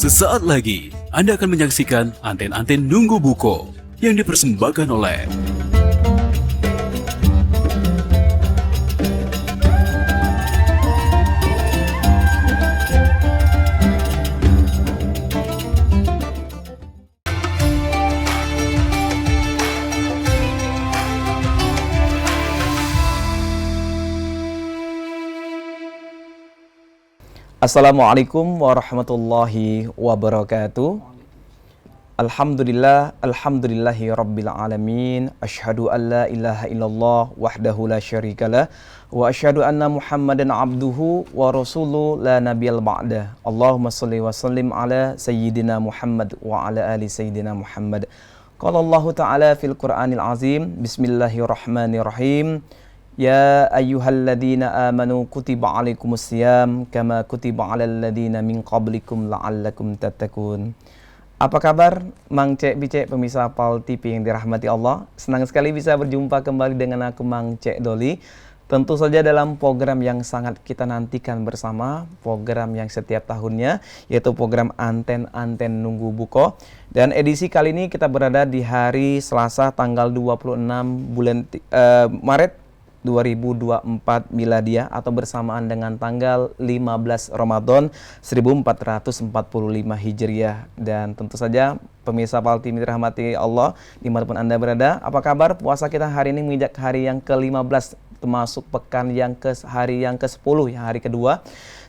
Sesaat lagi, Anda akan menyaksikan Anten-Anten Nunggu Buko yang dipersembahkan oleh Assalamualaikum warahmatullahi wabarakatuh. Alhamdulillahi rabbil alamin. Asyhadu an la ilaha illallah wahdahu la syarikalah wa asyhadu anna Muhammadan abduhu wa rasuluhu la nabiyal ba'dah. Allahumma shalli wa sallim ala sayyidina Muhammad wa ala ali sayyidina Muhammad. Qala Allah Ta'ala fil Qur'anil Azim. Bismillahirrahmanirrahim. Ya ayyuhalladzina amanu kutiba alaikumusiyam kama kutiba alal ladzina min qablikum la'allakum tattaqun. Apa kabar Mang Cek Bicek pemirsa Pal TV yang dirahmati Allah? Senang sekali bisa berjumpa kembali dengan aku Mang Cek Doli. Tentu saja dalam program yang sangat kita nantikan bersama, program yang setiap tahunnya, yaitu program Anten-Anten Nunggu Buko. Dan edisi kali ini kita berada di hari Selasa tanggal 26 bulan Maret 2024 Miladiah atau bersamaan dengan tanggal 15 Ramadan 1445 Hijriah. Dan tentu saja pemirsa Pal TV dirahmati Allah dimanapun Anda berada, apa kabar? Puasa kita hari ini menginjak hari yang ke-15, termasuk pekan yang hari yang ke-10, yang hari kedua.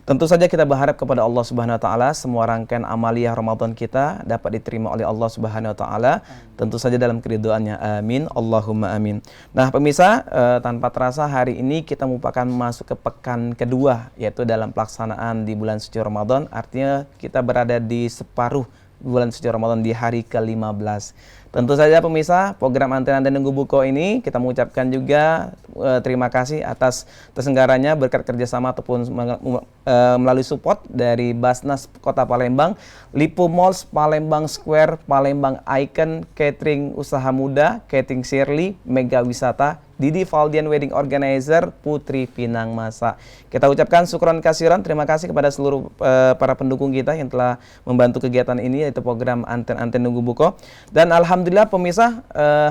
Tentu saja kita berharap kepada Allah Subhanahu wa taala semua rangkaian amaliyah Ramadan kita dapat diterima oleh Allah Subhanahu wa taala. Tentu saja dalam keridhaannya. Amin. Allahumma amin. Nah, pemirsa, tanpa terasa hari ini kita merupakan masuk ke pekan kedua, yaitu dalam pelaksanaan di bulan suci Ramadan. Artinya kita berada di separuh bulan suci Ramadan di hari ke-15. Tentu saja pemirsa, program Anten-Anten Nunggu Buko ini kita mengucapkan juga terima kasih atas terselenggaranya berkat kerjasama ataupun melalui support dari Basnas Kota Palembang, Lipo Malls, Palembang Square, Palembang Icon, Catering Usaha Muda, Catering Shirley, Mega Wisata, Didi Valdian Wedding Organizer, Putri Pinang Masa. Kita ucapkan syukron kasiran, terima kasih kepada seluruh para pendukung kita yang telah membantu kegiatan ini, yaitu program Anten-Anten Nunggu Buko. Dan alhamdulillah pemirsa,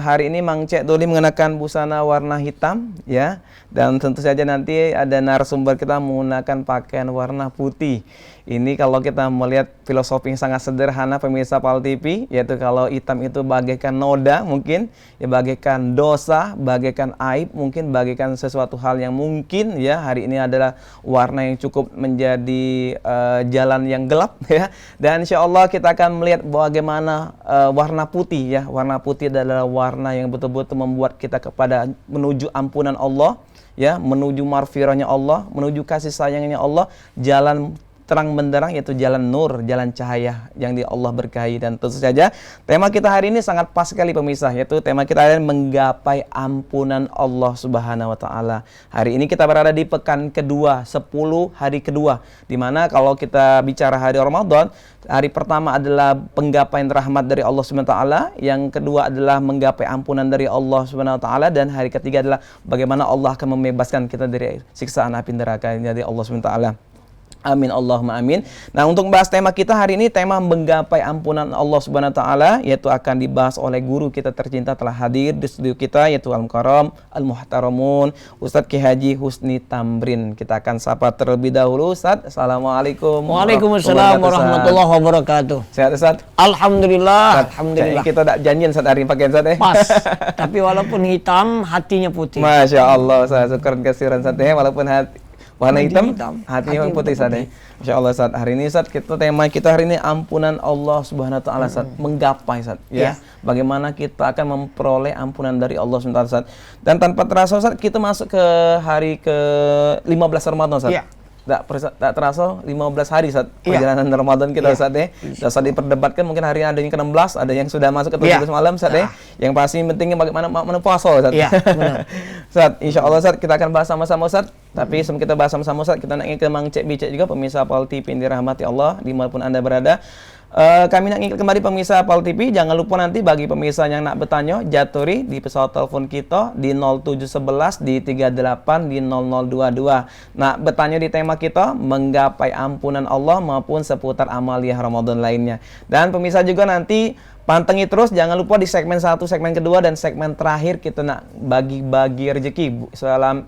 hari ini Mang Cek Doli mengenakan busana warna hitam, ya. Dan tentu saja nanti ada narasumber kita menggunakan pakaian warna putih. Ini kalau kita melihat filosofi yang sangat sederhana pemirsa Pal TV, yaitu kalau hitam itu bagaikan noda mungkin, ya bagaikan dosa, bagaikan aib, mungkin bagaikan sesuatu hal yang mungkin ya hari ini adalah warna yang cukup menjadi jalan yang gelap ya. Dan insya Allah kita akan melihat bagaimana warna putih ya. Warna putih adalah warna yang betul-betul membuat kita kepada menuju ampunan Allah ya, menuju marfirahnya Allah, menuju kasih sayangnya Allah, jalan terang benderang yaitu jalan nur, jalan cahaya yang di Allah berkahi. Dan tentu saja tema kita hari ini sangat pas sekali pemirsa, yaitu tema kita adalah menggapai ampunan Allah Subhanahu wa taala. Hari ini kita berada di pekan kedua, 10 hari kedua, dimana kalau kita bicara hari Ramadan, hari pertama adalah penggapaian rahmat dari Allah Subhanahu wa taala, yang kedua adalah menggapai ampunan dari Allah Subhanahu wa taala, dan hari ketiga adalah bagaimana Allah akan membebaskan kita dari siksaan api neraka dari Allah Subhanahu wa taala. Amin Allahumma amin. Nah, untuk membahas tema kita hari ini, tema menggapai ampunan Allah Subhanahu wa taala, yaitu akan dibahas oleh guru kita tercinta telah hadir di studio kita, yaitu Al-Mukarram Al-Muhtaramun Ustadz Ki Haji Husni Tamrin. Kita akan sapa terlebih dahulu Ustadz. Assalamualaikum. Waalaikumsalam warahmatullahi wabarakatuh. Sehat Ustadz? Alhamdulillah. Ustadz, Alhamdulillah. kita tak janjian Ustadz hari ini pakai Ustadz Pas. Tapi walaupun hitam, hatinya putih. Masya Allah, saya syukur kasiran Ustadz ya, walaupun warna hitam, hatinya putih Ustaz. Masya Allah Ustaz. Hari ini Ustaz, tema kita hari ini ampunan Allah Subhanahu wa taala Ustaz. Menggapai Ustaz, ya. Bagaimana kita akan memperoleh ampunan dari Allah Subhanahu wa taala Ustaz. Dan tanpa terasa Ustaz, kita masuk ke hari ke-15 Ramadan Ustaz. Ya. Tak terasa 15 hari Ustaz perjalanan Ramadan kita Ustaz ya. Ustaz diperdebatkan, mungkin hari ini ada yang ke-16, ada yang sudah masuk ke 17 malam Ustaz ya. Yang pasti pentingnya bagaimana puasa Ustaz. Iya, benar. Ustaz, insyaallah Ustaz kita akan bahas sama-sama Ustaz Tapi sebelum kita bahas sama-sama Ustaz, kita nak ingin Mang Cek Bicek juga pemirsa Pal TV yang dirahmati Allah dimanapun Anda berada. Kami nak ingat kembali pemirsa Pal TV, jangan lupa nanti bagi pemirsa yang nak bertanya, jaturi di pesawat telepon kita di 0711 di 38 di 0022. Nak bertanya di tema kita menggapai ampunan Allah maupun seputar amalia Ramadan lainnya. Dan pemirsa juga nanti pantengin terus, jangan lupa di segmen 1, segmen kedua, dan segmen terakhir kita nak bagi-bagi rezeki.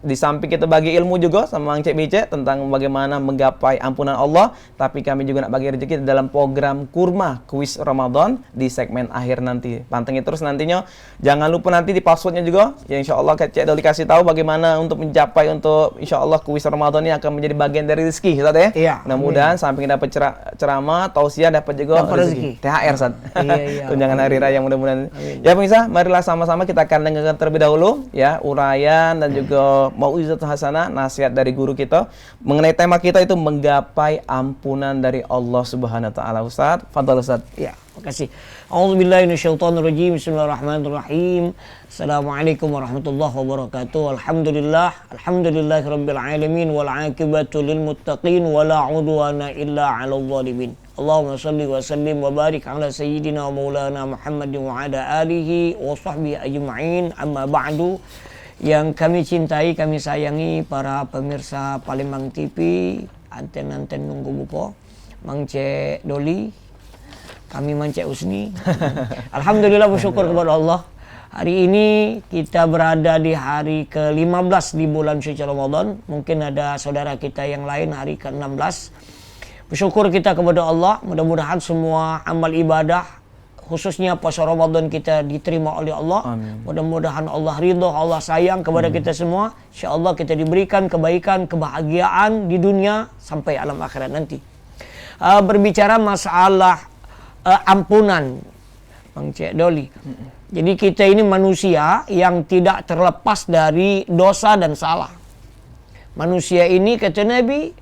Di samping kita bagi ilmu juga sama Mang Cek Bicek tentang bagaimana menggapai ampunan Allah, tapi kami juga nak bagi rezeki dalam program Kurma Kuis Ramadan di segmen akhir nanti. Pantengin terus nantinya. Jangan lupa nanti di passwordnya juga, ya insya Allah Cek Doli kasih tahu bagaimana untuk mencapai untuk insya Allah kuis Ramadan ini akan menjadi bagian dari rezeki, Ustaz ya. Iya. Mudah-mudahan samping dapat ceramah, tausiah, dapat juga rezeki. THR, Ustaz. Iya. Tunjangan hari raya mudah-mudahan. Ya pemirsa, marilah sama-sama kita akan dengarkan terlebih dahulu ya uraian dan juga mau'izatul hasanah, nasihat dari guru kita mengenai tema kita itu menggapai ampunan dari Allah Subhanahu wa taala. Ustaz, fadhal Ustaz. Ya, makasih. A'udzubillahi minasyaitonirrajim. Bismillahirrahmanirrahim. Assalamualaikum warahmatullahi wabarakatuh. Alhamdulillahirabbil alamin wal 'aqibatu lil muttaqin wala 'udwana illa 'alal zalimin. Allahumma salli wa sallim wa barik ala sayyidina wa maulana Muhammadin wa ala alihi wa sahbihi ajma'in. Amma ba'du. Yang kami cintai, kami sayangi para pemirsa Palembang TV, anten-anten nunggu bupo, Mang Cek Doli, kami Mang Cek Usni. Alhamdulillah, bersyukur kepada Allah. Hari ini kita berada di hari ke-15 di bulan suci Ramadan. Mungkin ada saudara kita yang lain hari ke-16. Bersyukur kita kepada Allah, mudah-mudahan semua amal ibadah, khususnya puasa Ramadan kita diterima oleh Allah. Amin. Mudah-mudahan Allah ridho, Allah sayang kepada kita semua. InsyaAllah kita diberikan kebaikan, kebahagiaan di dunia sampai alam akhirat nanti. Berbicara masalah ampunan, Bang Cek Doli. Jadi kita ini manusia yang tidak terlepas dari dosa dan salah. Manusia ini kata Nabi,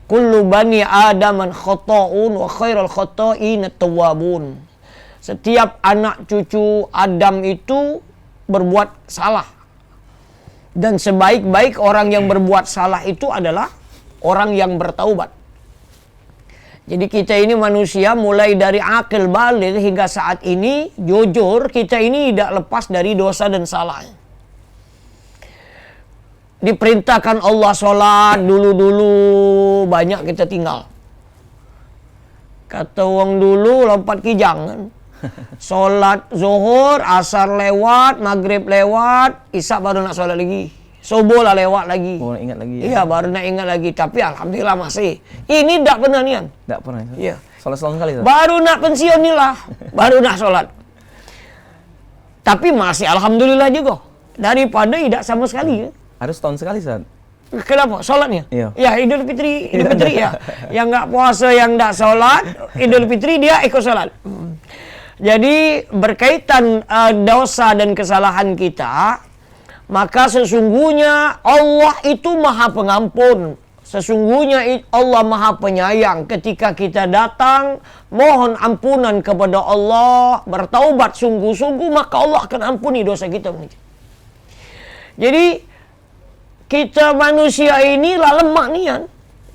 kullu bani adaman khata'un wa khairul khata'in at-tawwabun. Setiap anak cucu Adam itu berbuat salah. Dan sebaik-baik orang yang berbuat salah itu adalah orang yang bertaubat. Jadi kita ini manusia mulai dari akil baligh hingga saat ini, jujur kita ini tidak lepas dari dosa dan salah. Diperintahkan Allah sholat dulu-dulu banyak kita tinggal. Kata orang dulu lompat kijang kan. Sholat zuhur, asar lewat, maghrib lewat, isya baru nak sholat lagi. Subuh lah lewat lagi. Baru nak ingat lagi. Iya, baru nak ingat lagi. Tapi alhamdulillah masih. Ini tak pernah nian. Tak pernah. Iya. Sholat setahun sekali. Ustaz. Baru nak pensiun ni lah, baru nak sholat. Tapi masih alhamdulillah juga. Daripada tidak sama sekali. Ada setahun sekali, Ustaz. Kenapa? Sholatnya? Iya. Ya, Idul Fitri ya. Yang nggak puasa, yang nggak sholat, Idul Fitri dia ikut sholat. Jadi berkaitan dosa dan kesalahan kita, maka sesungguhnya Allah itu Maha Pengampun. Sesungguhnya Allah Maha Penyayang. Ketika kita datang mohon ampunan kepada Allah, bertaubat sungguh-sungguh, maka Allah akan ampuni dosa kita. Jadi kita manusia ini lah lemah nian.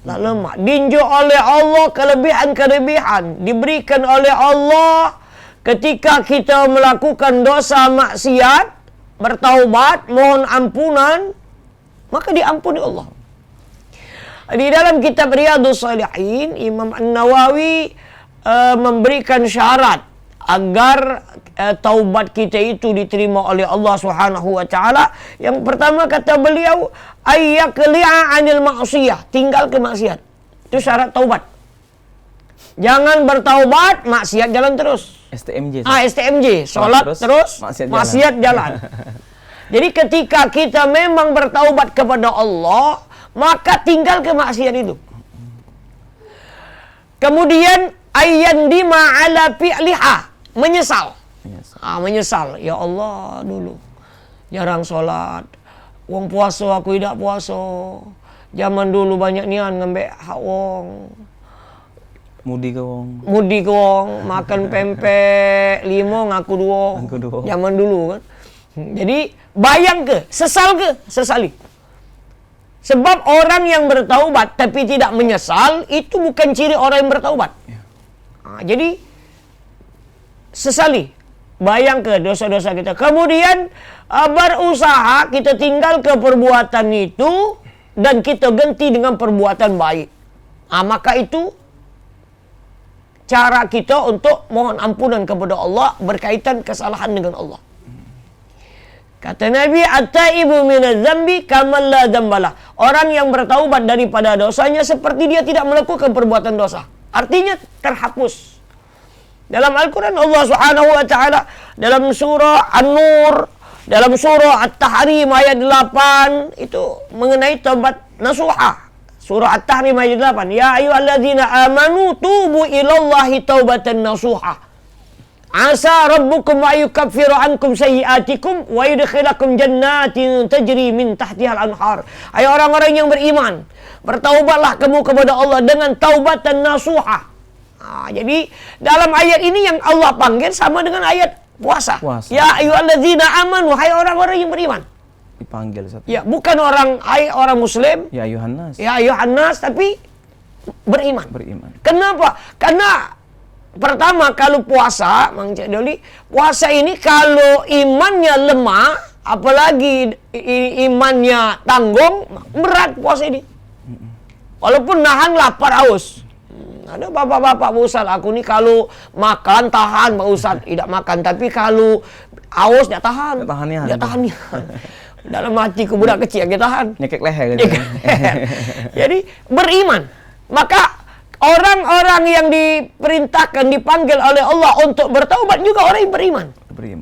Lah lemah. Dinjo oleh Allah kelebihan-kelebihan. Diberikan oleh Allah ketika kita melakukan dosa maksiat, bertaubat, mohon ampunan, maka diampuni Allah. Di dalam kitab Riyadhus Shalihin, Imam An-Nawawi memberikan syarat agar taubat kita itu diterima oleh Allah Subhanahu wa taala. Yang pertama kata beliau, ayyaqli'a 'anil ma'siyah, tinggal ke maksiat. Itu syarat taubat. Jangan bertaubat, maksiat jalan terus. STMJ. STMJ, salat terus maksiat jalan. Jadi ketika kita memang bertaubat kepada Allah, maka tinggal ke maksiat itu. Kemudian ayyandima 'ala fi'liha, menyesal. Menyesal. Ya Allah, dulu jarang sholat. Wong puasa aku tidak puasa. Zaman dulu banyak nian ngambek hak wong. Mudi ke wong. Makan pempek 5 ngaku 2. Zaman dulu kan. Jadi bayang ke? Sesal ke? Sesali. Sebab orang yang bertaubat tapi tidak menyesal, itu bukan ciri orang yang bertaubat. Jadi, sesali. Bayang ke dosa-dosa kita. Kemudian, berusaha kita tinggal ke perbuatan itu, dan kita ganti dengan perbuatan baik. Maka itu, cara kita untuk mohon ampunan kepada Allah berkaitan kesalahan dengan Allah. Kata Nabi, at-taibu minadz dzambi kaman la dzambalah. Orang yang bertaubat daripada dosanya seperti dia tidak melakukan perbuatan dosa. Artinya terhapus. Dalam Al-Quran Allah Subhanahu wa taala dalam surah An-Nur, dalam surah At-Tahrim ayat 8 itu mengenai taubat nasuha. Surah At-Tahrim ayat 8. Ya ayyuhalladzina amanu tubu ilallahi taubatan nasuha. Asa rabbukum wa yukaffiru ankum sayyi'atikum wa yudkhilakum jannatin tajri min tahtihal anhar. Hai orang-orang yang beriman, bertaubatlah kamu kepada Allah dengan taubatan nasuha. Jadi dalam ayat ini yang Allah panggil sama dengan ayat puasa. Ya ayyuhalladzina amanu, hai orang-orang yang beriman. Dipanggil satu. Ya, bukan orang muslim. Ya ayyuhannas. Ya ayyuhannas, tapi beriman. Beriman. Kenapa? Karena pertama, kalau puasa, Mang Cik Doli, puasa ini kalau imannya lemah, apalagi imannya tanggung, berat puasa ini. Walaupun nahan lapar haus. Ada bapak-bapak, Pak Ustaz, aku ni kalau makan tahan, Pak Ustaz, tidak makan. Tapi kalau haus, dia tahan. Dia tahan. Dalam hatiku budak kecil, dia tahan. Nyekek leher gitu. Jadi, beriman. Maka, orang-orang yang diperintahkan, dipanggil oleh Allah untuk bertaubat juga orang yang beriman.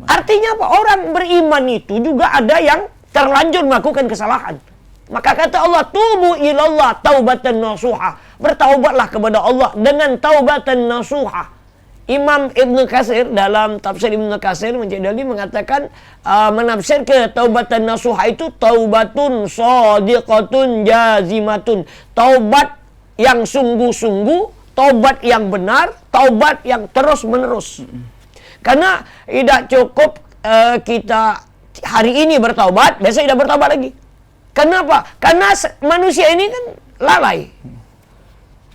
Artinya apa? Orang beriman itu juga ada yang terlanjur melakukan kesalahan. Maka kata Allah, tubu ilallah taubatan nasuha. Bertaubatlah kepada Allah dengan taubatan nasuha. Imam Ibn Katsir dalam tafsir Ibn Katsir mengatakan, menafsir ke taubatan nasuha itu taubatun shadiqatun jazimatun. Taubat yang sungguh-sungguh, taubat yang benar, taubat yang terus-menerus. Karena tidak cukup kita hari ini bertaubat, besok tidak bertaubat lagi. Kenapa? Karena manusia ini kan lalai.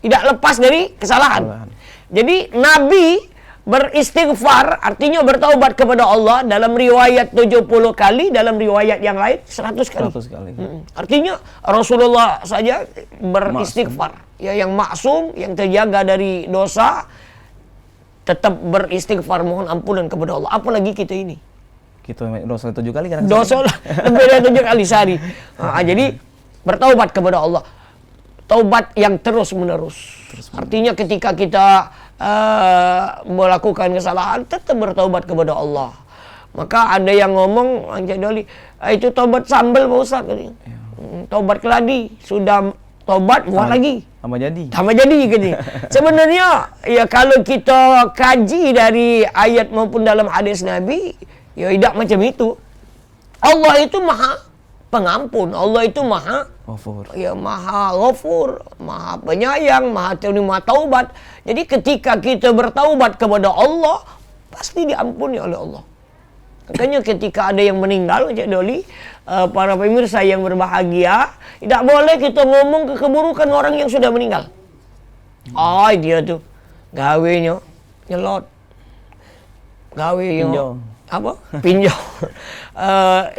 Tidak lepas dari kesalahan. Jadi Nabi beristighfar, artinya bertaubat kepada Allah dalam riwayat 70 kali, dalam riwayat yang lain 100 kali. 100 kali. Artinya Rasulullah saja beristighfar. Ya, yang maksum, yang terjaga dari dosa, tetap beristighfar, mohon ampunan kepada Allah. Apalagi kita ini. Kita dosa 7 kali kan? Dosa lebih dari 7 kali sehari. Jadi bertaubat kepada Allah. Taubat yang terus-menerus. Artinya ketika kita melakukan kesalahan, tetap bertaubat kepada Allah. Maka ada yang ngomong, Anjay Doli, itu taubat sambal Pak Ustaz. Taubat keladi, sudah taubat buat lagi. Tambah jadi gini. Sebenarnya ya kalau kita kaji dari ayat maupun dalam hadis Nabi, ya tidak macam itu. Allah itu maha pengampun, Allah itu maha Ghafur. Ya, maha ghafur, maha penyayang, maha terima taubat. Jadi ketika kita bertaubat kepada Allah, pasti diampuni oleh Allah. Makanya ketika ada yang meninggal, Cik Doli, para pemirsa yang berbahagia, tidak boleh kita ngomong ke keburukan orang yang sudah meninggal. Dia tuh gawenya nyelot, gawenya apa? Pinjau.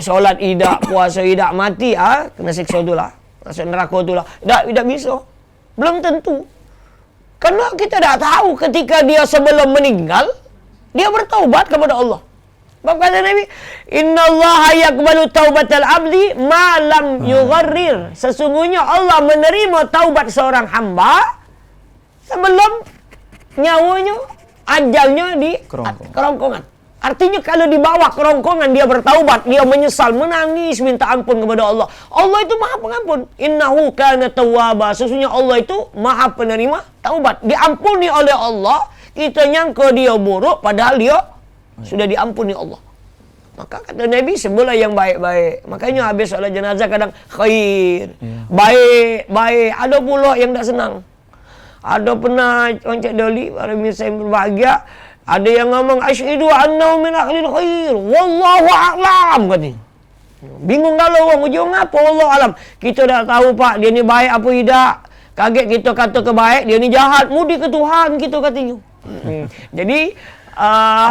Solat tidak, puasa tidak, mati kena siksa itulah, masuk neraka itulah. Tidak bisa. Belum tentu. Karena kita tidak tahu ketika dia sebelum meninggal, dia bertaubat kepada Allah. Sebab kata Nabi, innallaha yaqbalu taubatal abdi ma lam yugharrir. Sesungguhnya Allah menerima taubat seorang hamba sebelum nyawanya, ajalnya di kerongkongan. Artinya kalau di bawah kerongkongan dia bertaubat, dia menyesal, menangis, minta ampun kepada Allah. Allah itu maha pengampun. Innahu kana tawwaba. Sesungguhnya Allah itu maha penerima taubat. Diampuni oleh Allah, kita nyangka dia buruk, padahal dia sudah diampuni Allah. Maka kata Nabi, sebelah yang baik-baik. Makanya habis solat jenazah kadang khair, baik. Ada pula yang tak senang. Ada pernah Cik Doli, para mirsa yang berbahagia, ada yang ngomong asyhadu annahu min ahlil khair wallahu a'lam katanya. Bingung kalau orang ujung apa Allah alam. Kita dah tahu Pak, dia ni baik apa tidak. Kaget kita kata kebaik, dia ni jahat. Mudi ke Tuhan kita katanya. Jadi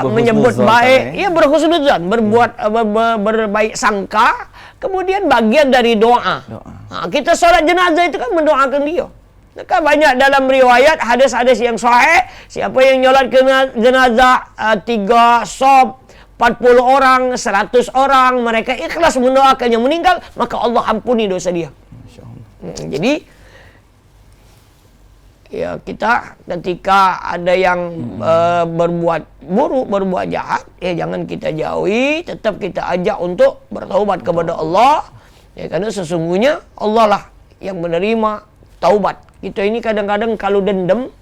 menyebut baik, ya berhusnuzan, berbuat berbaik sangka, kemudian bagian dari doa. Kita solat jenazah itu kan mendoakan dia. Kan banyak dalam riwayat hadis-hadis yang sahih, siapa yang nyolat ke jenazah 3 sob 40 orang, 100 orang, mereka ikhlas mendoakan yang meninggal, maka Allah ampuni dosa dia. Jadi ya kita ketika ada yang berbuat buruk, berbuat jahat, ya jangan kita jauhi, tetap kita ajak untuk bertaubat kepada Allah. Ya, karena sesungguhnya Allah lah yang menerima taubat. Kita ini kadang-kadang kalau dendam,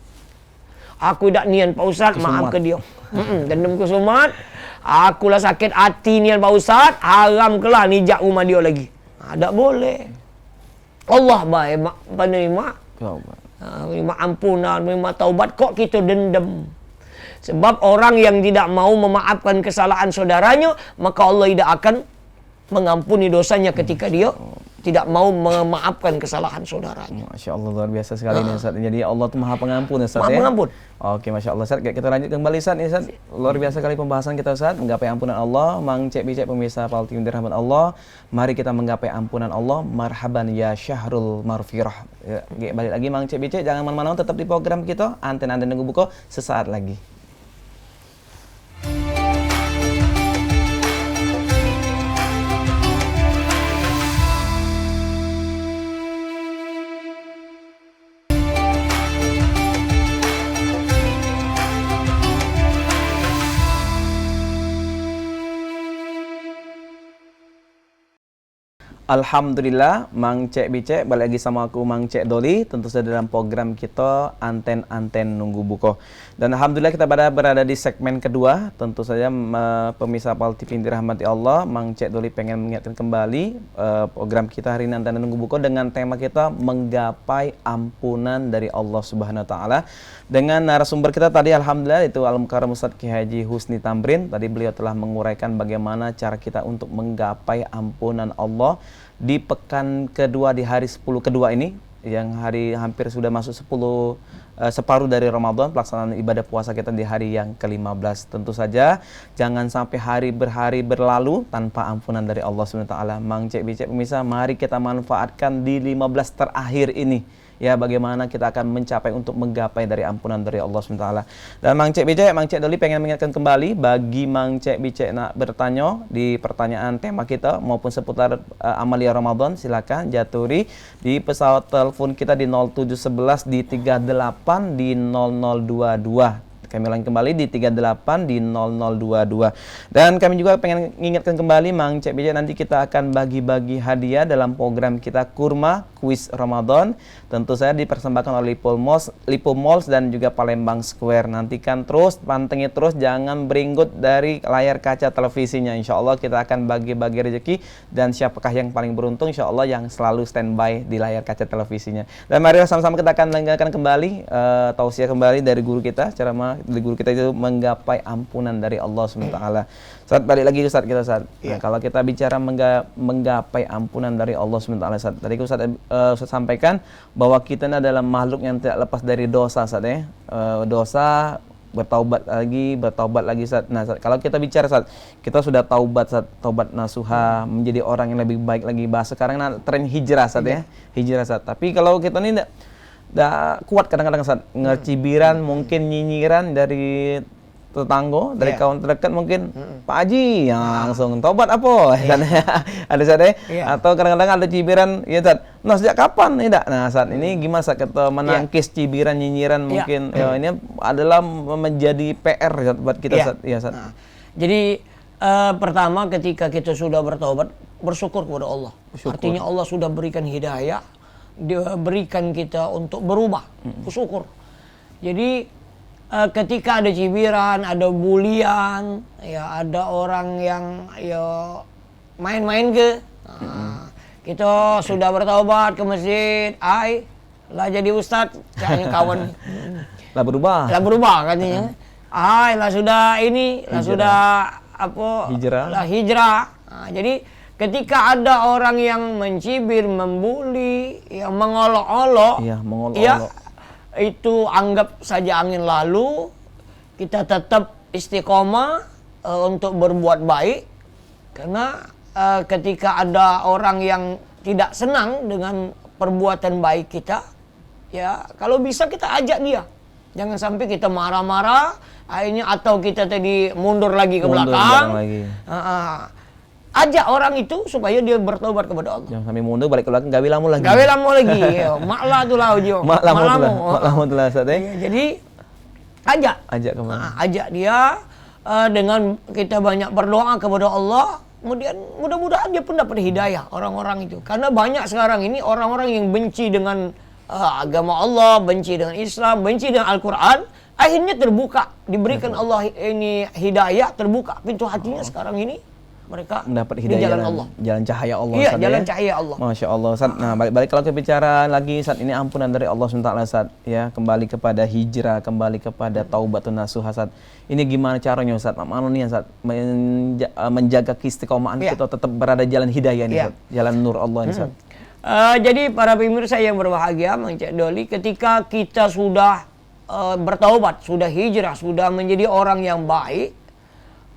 aku tak nian Pak Ustaz, maaf ke dia. Dendam kesumat, akulah sakit hati nian Pak Ustaz, haram kelah nijak rumah dia lagi. Tak boleh. Allah baik penerima menerima ampunan, menerima taubat, kok kita dendam. Sebab orang yang tidak mau memaafkan kesalahan saudaranya, maka Allah tidak akan mengampuni dosanya ketika dia tidak mau memaafkan kesalahan saudaranya. Masya Allah, luar biasa sekali nih Ustaz. Jadi Allah itu maha pengampun Ustaz. Maha pengampun. Oke, Masya Allah Ustaz. Kita lanjut kembali Ustaz. Ini Ustaz, luar biasa sekali pembahasan kita Ustaz. Menggapai ampunan Allah. Mang Cek Bicek pemirsa Pal TV dirahmat Allah. Mari kita menggapai ampunan Allah. Marhaban ya syahrul marfirah. Ya, balik lagi Mang Cek Bicek. Jangan mana-mana, tetap di program kita. Anten-anten Nunggu Buko sesaat lagi. Alhamdulillah, Mang Cek Bicek balik lagi sama aku Mang Cek Doli, tentu saja dalam program kita Anten-Anten Nunggu Buko. Dan Alhamdulillah kita berada di segmen kedua, tentu saja pemirsa Pal TV dirahmati Allah, Mang Cek Doli pengen mengingatkan kembali program kita hari ini Anten-Anten Nunggu Buko dengan tema kita menggapai ampunan dari Allah Subhanahu Wa Taala. Dengan narasumber kita tadi Alhamdulillah itu Al-Mukarram Ustadz Ki Haji Husni Tamrin. Tadi beliau telah menguraikan bagaimana cara kita untuk menggapai ampunan Allah di pekan kedua, di hari 10 kedua ini, yang hari hampir sudah masuk separuh dari Ramadan, pelaksanaan ibadah puasa kita di hari yang ke-15. Tentu saja jangan sampai hari berlalu tanpa ampunan dari Allah SWT. Mang Cek Bicek pemirsa, mari kita manfaatkan di 15 terakhir ini. Ya, bagaimana kita akan mencapai untuk menggapai dari ampunan dari Allah SWT. Dan Mang Cek Bicek, Mang Cek Doli pengen mengingatkan kembali bagi Mang Cek Bicek nak bertanya di pertanyaan tema kita maupun seputar amalia Ramadan, silakan jaturi di pesawat telepon kita di 0711 di 38 di 0022. Kami ulangi kembali di 38 di 0022. Dan kami juga pengen mengingatkan kembali Mang Cek Bicek, nanti kita akan bagi-bagi hadiah dalam program kita Kurma Kuis Ramadan. Tentu saja dipersembahkan oleh Lipo Malls dan juga Palembang Square. Nantikan terus, pantengin terus, jangan beringgut dari layar kaca televisinya. Insya Allah kita akan bagi-bagi rezeki, dan siapakah yang paling beruntung? Insya Allah yang selalu standby di layar kaca televisinya. Dan mari sama-sama kita akan mendengarkan kembali tausiah kembali dari guru kita, ceramah dari guru kita itu menggapai ampunan dari Allah SWT. Saat balik lagi Ustaz kita Ustaz. Nah, kalau kita bicara menggapai ampunan dari Allah SWT Ustaz. Tadi Ustaz sampaikan bahwa kita ini adalah makhluk yang tidak lepas dari dosa Ustaz ya. Dosa, bertaubat lagi Ustaz. Nah, Ustaz, kalau kita bicara Ustaz, kita sudah taubat Ustaz, taubat nasuha, menjadi orang yang lebih baik lagi. Bahas sekarang tren hijrah Ustaz ya. Hijrah Ustaz. Tapi kalau kita ini tidak kuat kadang-kadang Ustaz, ngecibiran, mungkin nyinyiran dari tetangga, dari kawan terdekat mungkin, Pak Haji, ya, langsung taubat apa? Ada Ustaz ya? Atau kadang-kadang ada cibiran, ya Ustaz, nah sejak kapan? Tidak. Nah saat ini gimana Ustaz kita menangkis cibiran, nyinyiran mungkin, ya, ini adalah menjadi PR Ustaz, buat kita Ustaz. Ya, Ustaz. Nah, jadi pertama ketika kita sudah bertaubat, bersyukur kepada Allah. Artinya Allah sudah berikan hidayah, Dia berikan kita untuk berubah, bersyukur. Jadi ketika ada cibiran, ada bulian, ya ada orang yang ya main-main ke, kita sudah bertaubat ke masjid, lah jadi ustadz, kayaknya kawan, lah berubah katanya, lah sudah ini, lah sudah apa, hijrah. lah hijrah. Nah, jadi ketika ada orang yang mencibir, membuli, yang mengolok-olok, Iya, mengolok-olok. ya itu anggap saja angin lalu. Kita tetap istiqomah untuk berbuat baik, karena ketika ada orang yang tidak senang dengan perbuatan baik kita, ya kalau bisa kita ajak dia. Jangan sampai kita marah-marah akhirnya, atau kita tadi mundur lagi ke belakang. lagi. Ajak orang itu supaya dia bertobat kepada Allah. Jangan sampai mundur balik ke belakang gawe lamu lagi. Gawe lamo lagi. Maklah tu lah ujo. Mak lamu tu lah Ustaz. Jadi ajak. Ajak kemana? Ajak dia dengan kita banyak berdoa kepada Allah. Kemudian mudah-mudahan dia pun dapat hidayah orang-orang itu. Karena banyak sekarang ini orang-orang yang benci dengan agama Allah, benci dengan Islam, benci dengan Al-Quran. Akhirnya terbuka, diberikan Allah ini hidayah, terbuka pintu hatinya sekarang ini. Mereka Mendapat di hidayah jalan Allah. Jalan cahaya Allah. Iya, Ustaz, jalan ya? cahaya Allah. Masya Allah Ustaz. Nah, balik kalau kita bicara lagi Ustaz, ini ampunan dari Allah SWT Ustaz, ya, kembali kepada hijrah, kembali kepada taubatun nasuha Ustaz. Ini gimana caranya Ustaz? Mana nih Ustaz menjaga keistiqomahan Iya. kita tetap berada jalan hidayah nih Iya. Ustaz. Jalan nur Allah nih Ustaz. Jadi para pemirsa yang berbahagia, Mang Cik Doli, ketika kita sudah bertaubat, sudah hijrah, sudah menjadi orang yang baik,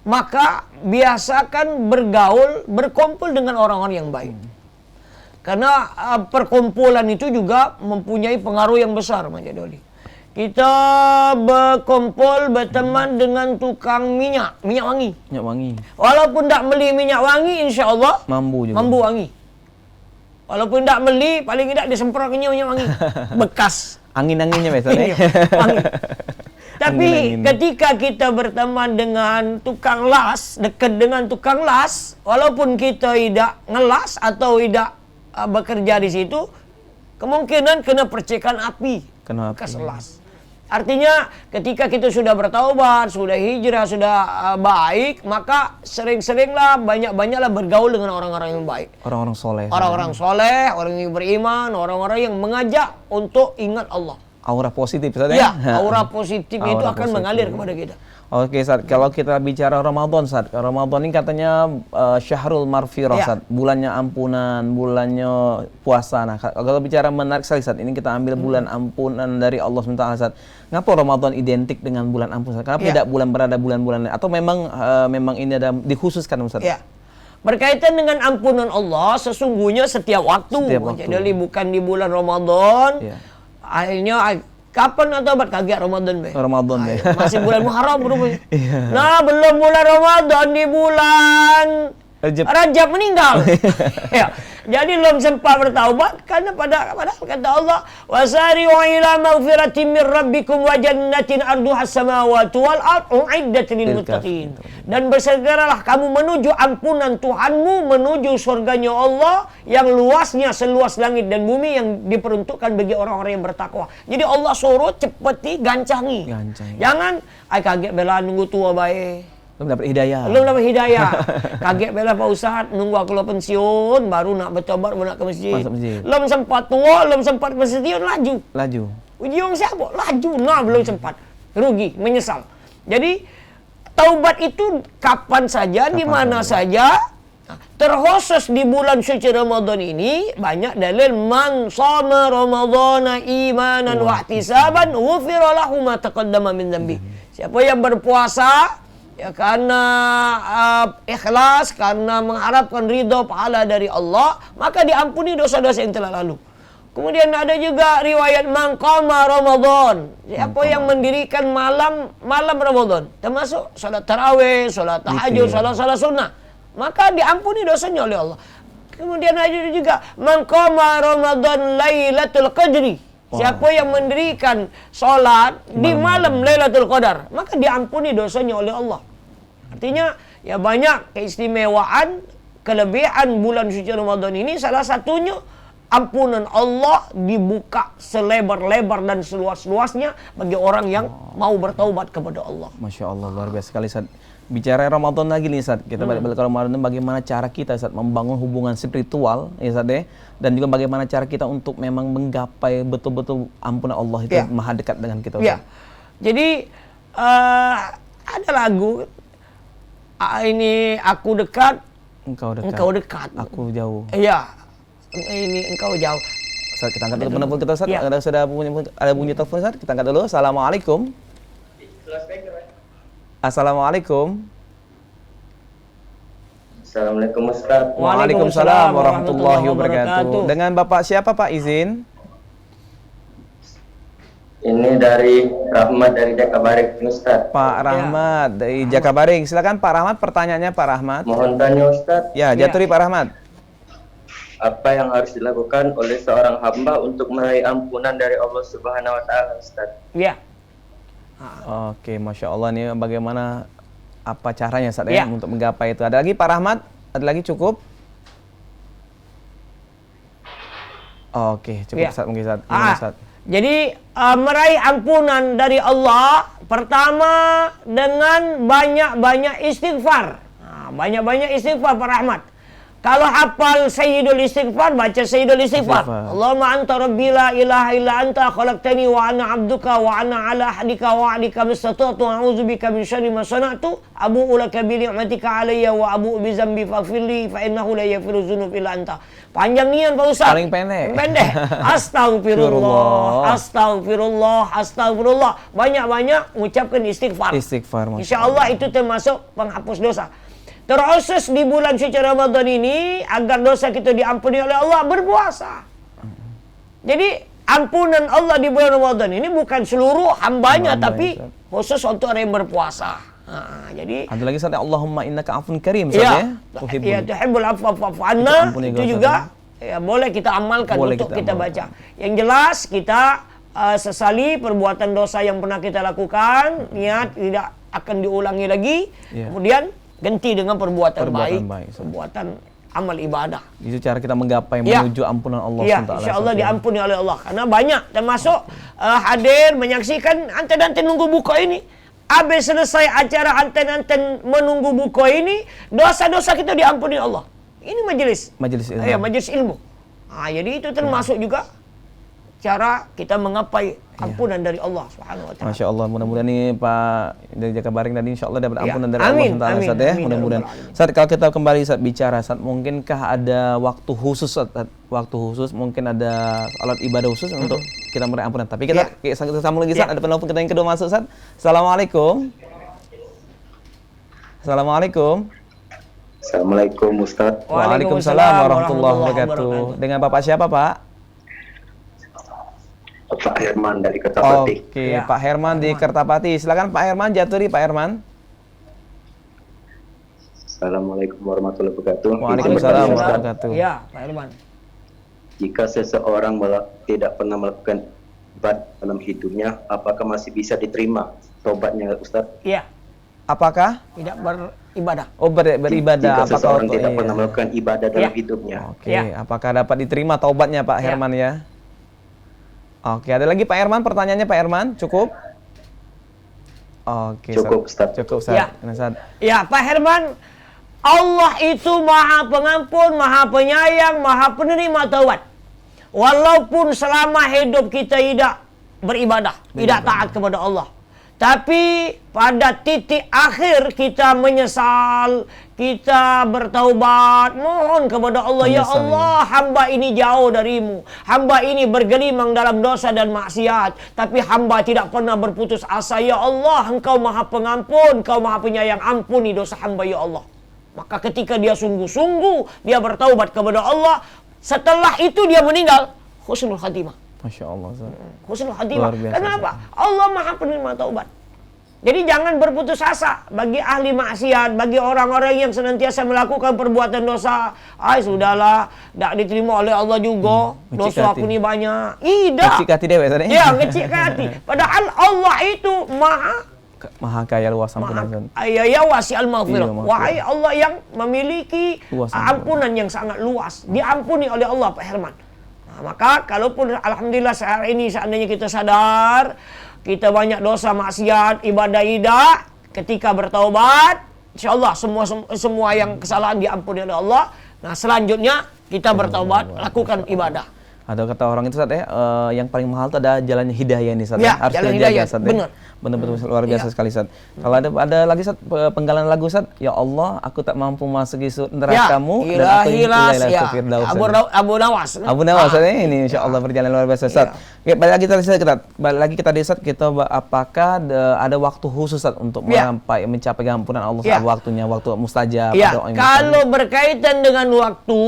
maka biasakan bergaul, berkumpul dengan orang-orang yang baik. Karena perkumpulan itu juga mempunyai pengaruh yang besar, Mang Cik Doli. Kita berkumpul, berteman dengan tukang minyak wangi. Minyak wangi. Walaupun tak beli minyak wangi, insya Allah Mambu juga. mambu wangi. Walaupun tak beli, paling tidak disemprotkannya minyak wangi. Bekas. Angin-anginnya Ustaz. Iya, wangi. Tapi Angin-angin. ketika kita berteman dengan tukang las, dekat dengan tukang las, walaupun kita tidak ngelas atau tidak bekerja di situ, kemungkinan kena percikan api. Kena api. Bekas las. Artinya ketika kita sudah bertaubat, sudah hijrah, sudah baik, maka sering-seringlah, banyak-banyaklah bergaul dengan orang-orang yang baik. Orang-orang soleh. Orang-orang soleh, orang yang beriman, orang-orang yang mengajak untuk ingat Allah. Aura positif Ustaz, Ya, aura positif itu Aura akan positif. mengalir kepada kita. Oke, Ustaz. Kalau kita bicara Ramadan, Ustaz. Ramadan ini katanya Syahrul Marfirah, Ya. Ustaz. Bulannya ampunan, bulannya puasa. Nah, kalau bicara menarik sekali, Ustaz. Ini kita ambil bulan ampunan dari Allah SWT, Ustaz. Ngapa Ramadan identik dengan bulan ampunan? Kenapa Ya. tidak bulan lain? Atau memang ini ada dikhususkan, Ustaz? Ya. Berkaitan dengan ampunan Allah, sesungguhnya setiap waktu. Setiap waktu. Jadi bukan di bulan Ramadan. Ya. Akhirnya kapan nak taubat? Kaget Ramadan be. Ramadan, be. Masih bulan Muharram rupanya. Iya. Nah, belum bulan Ramadan, di bulan Rajab meninggal. Ya. Jadi belum sempat bertaubat karena padahal kata Allah, wasari'u ila maghfiratin min rabbikum wa jannatin arduha as-samawati wal ardu uiddat lil muttaqin. Dan bersegeralah kamu menuju ampunan Tuhanmu, menuju surganya Allah yang luasnya seluas langit dan bumi, yang diperuntukkan bagi orang-orang yang bertakwa. Jadi Allah suruh cepeti gancangi. Jangan kaget bela nunggu tua baik. Belum dapat hidayah. Belum dapat hidayah. Kaget bela Pak Ustaz, nunggu aku keluar pensiun baru nak bertobat, baru nak ke masjid. Masuk masjid. Belum sempat tua, belum sempat ke pensiun, laju. Ujung siapa? Laju. Nah, belum sempat. Rugi, menyesal. Jadi taubat itu kapan saja, di mana saja. Terkhusus di bulan suci Ramadan ini banyak dalil, man shoma ramadhana imanan wa ihtisaban ghufira lahu ma taqaddama min dhanbi. Siapa yang berpuasa ya karena ikhlas, karena mengharapkan ridho pahala dari Allah, maka diampuni dosa-dosa yang telah lalu. Kemudian ada juga riwayat man qama Ramadan. Siapa yang mendirikan malam Ramadan, termasuk salat tarawih, salat tahajud, salat sunnah, maka diampuni dosanya oleh Allah. Kemudian ada juga man qama Ramadan Lailatul Qadri. Siapa yang mendirikan sholat di malam Lailatul Qadar, maka diampuni dosanya oleh Allah. Artinya ya banyak keistimewaan, kelebihan bulan suci Ramadan ini. Salah satunya ampunan Allah dibuka selebar-lebar dan seluas-luasnya bagi orang yang mau bertaubat kepada Allah. Masya Allah, luar biasa sekali, Ustaz. Bicara Ramadan lagi nih, Ustaz. Kita balik ke Ramadan, bagaimana cara kita, Ustaz, membangun hubungan spiritual, ya, Ustaz, ya? Dan juga bagaimana cara kita untuk memang menggapai betul-betul ampunan Allah itu maha dekat dengan kita, Ustaz. Ya. Jadi ada lagu ini aku dekat Engkau dekat. Engkau dekat. Aku jauh. Iya. Ini engkau jauh. Ustaz, kita angkat dulu penelpon kita, Ustaz. Ya. Ada bunyi telepon, Ustaz. Kita angkat dulu. Assalamualaikum. Assalamualaikum. Assalamualaikum Ustaz. Waalaikumsalam warahmatullahi wabarakatuh. Dengan Bapak siapa, Pak, izin? Ini dari Rahmat dari Jakabaring Ustaz. Pak Rahmat dari Jakabaring. Silakan Pak Rahmat, pertanyaannya Pak Rahmat. Mohon tanya Ustaz, Ya, jaturi Pak Rahmat. apa yang harus dilakukan oleh seorang hamba untuk meraih ampunan dari Allah Subhanahu wa taala Ustaz? Iya. Oke, Masya Allah, nih bagaimana apa caranya Ustaz Ya. ya untuk menggapai itu. Ada lagi Pak Rahmat? Ada lagi cukup? Oke, cukup Ya. Ustaz mungkin Ustaz. Gimana, Ustaz? Jadi meraih ampunan dari Allah pertama dengan banyak-banyak istighfar. Banyak-banyak istighfar Pak Rahmat. Kalau hafal Sayyidul Istighfar, baca Sayyidul Istighfar. Istighfar. Allahumma anta rabbi la ilaha illa anta khalaqtani wa ana abduka wa ana ala ahdika wa ahdika mastata'tu a'udzubika min syarri ma sana'tu abu'u laka bi ni'matika alayya wa abu'u bi dzambi faghfirli fa innahu la yaghfiru dzunub illa anta. Panjang nian Pak Ustaz. Paling pendek. Pendek. Astagfirullah, astagfirullah, astagfirullah. Banyak-banyak mengucapkan istighfar. Istighfar, Masya Insya Allah itu termasuk penghapus dosa. Terkhusus di bulan suci Ramadan ini, agar dosa kita diampuni oleh Allah, berpuasa. Jadi ampunan Allah di bulan Ramadan ini bukan seluruh hambanya, Hamba, tapi Ustaz. khusus untuk orang yang berpuasa. Jadi Ada lagi Ustaz, Allahumma innaka afun karim Ustaz ya, ya. ya tuhibbul afwa fa'fu Itu anna, ampuni itu dosa juga ya, boleh kita amalkan Boleh untuk kita kita amalkan. baca. Yang jelas kita sesali perbuatan dosa yang pernah kita lakukan, niat tidak akan diulangi lagi. Ya. Kemudian ganti dengan perbuatan baik, Ustaz. perbuatan amal ibadah. Itu cara kita menggapai Ya. menuju ampunan Allah Ya, SWT, insya Allah Ustaz, ya. diampuni oleh Allah. Karena banyak termasuk hadir menyaksikan anten-anten nunggu buka ini. Habis selesai acara anten-anten menunggu buka ini, dosa-dosa kita diampuni Allah. Ini majelis. Majelis ilmu. Ya, majelis ilmu. Jadi itu termasuk juga cara kita menggapai ampunan dari Allah Subhanahu wa taala. Masya Allah, mudah-mudahan nih Pak dari Jakabaring tadi insya Allah dapat Ya. ampunan dari Amin, Allah SWT amin, ya. amin, Mudah-mudahan. ya Rabbal Alamin. Saat kalau kita kembali saat bicara, saat mungkinkah ada waktu khusus, waktu khusus mungkin ada alat ibadah khusus untuk kita meraih ampunan. Tapi kita sambung lagi saat Ya. ada penelpon kita yang kedua masuk saat. Assalamualaikum. Assalamualaikum. Assalamualaikum Ustaz. Waalaikumsalam warahmatullahi wabarakatuh. Dengan Bapak siapa Pak? Pak Herman dari Kertapati. Oke, Ya. Pak Herman di Kertapati. Silakan Pak Herman, jaturi Pak Herman. Assalamualaikum warahmatullahi wabarakatuh. Waalaikumsalam Izin bertanya, Ustaz, warahmatullahi wabarakatuh. Ya, Pak Irman. jika seseorang tidak pernah melakukan ibadah dalam hidupnya, apakah masih bisa diterima tobatnya Ustaz? Iya, Apakah? tidak beribadah. Oh, beribadah. Jika seseorang tidak iya. pernah melakukan ibadah dalam Ya. hidupnya. Oke, Ya. apakah dapat diterima taubatnya Pak Ya. Herman ya? Oke, ada lagi Pak Herman, pertanyaannya Pak Herman, cukup? Oke, Cukup, Ustaz. Cukup, Ustaz. Ya. Ustaz. Ya, Pak Herman, Allah itu maha pengampun, maha penyayang, maha penerima taubat. Walaupun selama hidup kita tidak beribadah, tidak taat kepada Allah. Tapi pada titik akhir kita menyesal, kita bertaubat, mohon kepada Allah, ya Menyesal, Allah, hamba ini jauh darimu. Hamba ini bergelimang dalam dosa dan maksiat. Tapi hamba tidak pernah berputus asa. Ya Allah, Engkau maha pengampun, Engkau maha penyayang. Ampuni dosa hamba, ya Allah. Maka ketika dia sungguh-sungguh, dia bertaubat kepada Allah. Setelah itu dia meninggal, husnul khatimah. Masya Allah, Ustaz. Husnul khatimah. Luar biasa, Kenapa? Allah maha penerima taubat. Jadi jangan berputus asa bagi ahli maksiat, bagi orang-orang yang senantiasa melakukan perbuatan dosa. Sudahlah, tidak diterima oleh Allah juga. Ngecik Dosa hati. aku ini banyak. Tidak. Kecil hati dewe tadi. Ya, ngecik hati. Padahal Allah itu Maha kaya luas ampunan. Ustaz. ya wasi al-maghfirah. Iya, maghfirah. Wahai Allah yang memiliki Luas ampunan yang sangat luas. Diampuni oleh Allah, Pak Herman. Nah, maka kalaupun alhamdulillah hari ini seandainya kita sadar, kita banyak dosa maksiat, ibadah tidak, ketika bertaubat, insyaallah semua yang kesalahan diampuni oleh Allah. Nah, selanjutnya kita bertaubat, lakukan ibadah. Atau kata orang itu Ustaz yang paling mahal itu ada jalan hidayah ini Ustaz. Ya, Harus jalan kita jaga hidayah, Ustaz. benar. Benar-benar luar biasa sekali Ustaz. Kalau ada lagi Ustaz penggalan lagu Ustaz, ya Allah aku tak mampu masuki nerakamu dan aku ingin ya. Firdaus. Abu Nawas. Abu Nawas ini insyaallah berjalan luar biasa Ustaz. Oke, balik lagi kita Ustaz, kita apakah ada waktu khusus Ustaz untuk mencapai ampunan Allah saat waktunya, waktu mustajab atau kalau berkaitan dengan waktu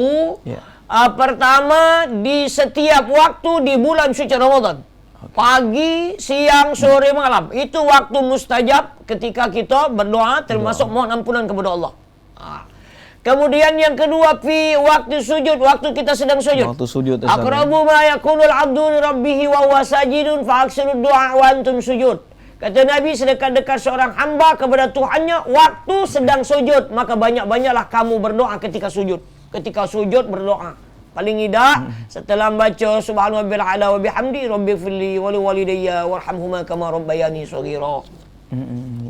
pertama di setiap waktu di bulan suci Ramadan. Pagi, siang, sore, malam. Itu waktu mustajab ketika kita berdoa termasuk mohon ampunan kepada Allah. Kemudian yang kedua waktu sujud, waktu kita sedang sujud. Waktu sujud. Aqrabu ma yakunul abdu li rabbih wa huwa sajidun fa aksiru du'a wa antum sujud. Kata Nabi, sedekat-dekat seorang hamba kepada Tuhannya waktu sedang sujud, maka banyak-banyaklah kamu berdoa ketika sujud. Ketika sujud berdoa. Paling tidak setelah membaca subhanallah wa bihamdi rabbighfirli wa li walidayya warhamhuma kama rabbayani shaghira.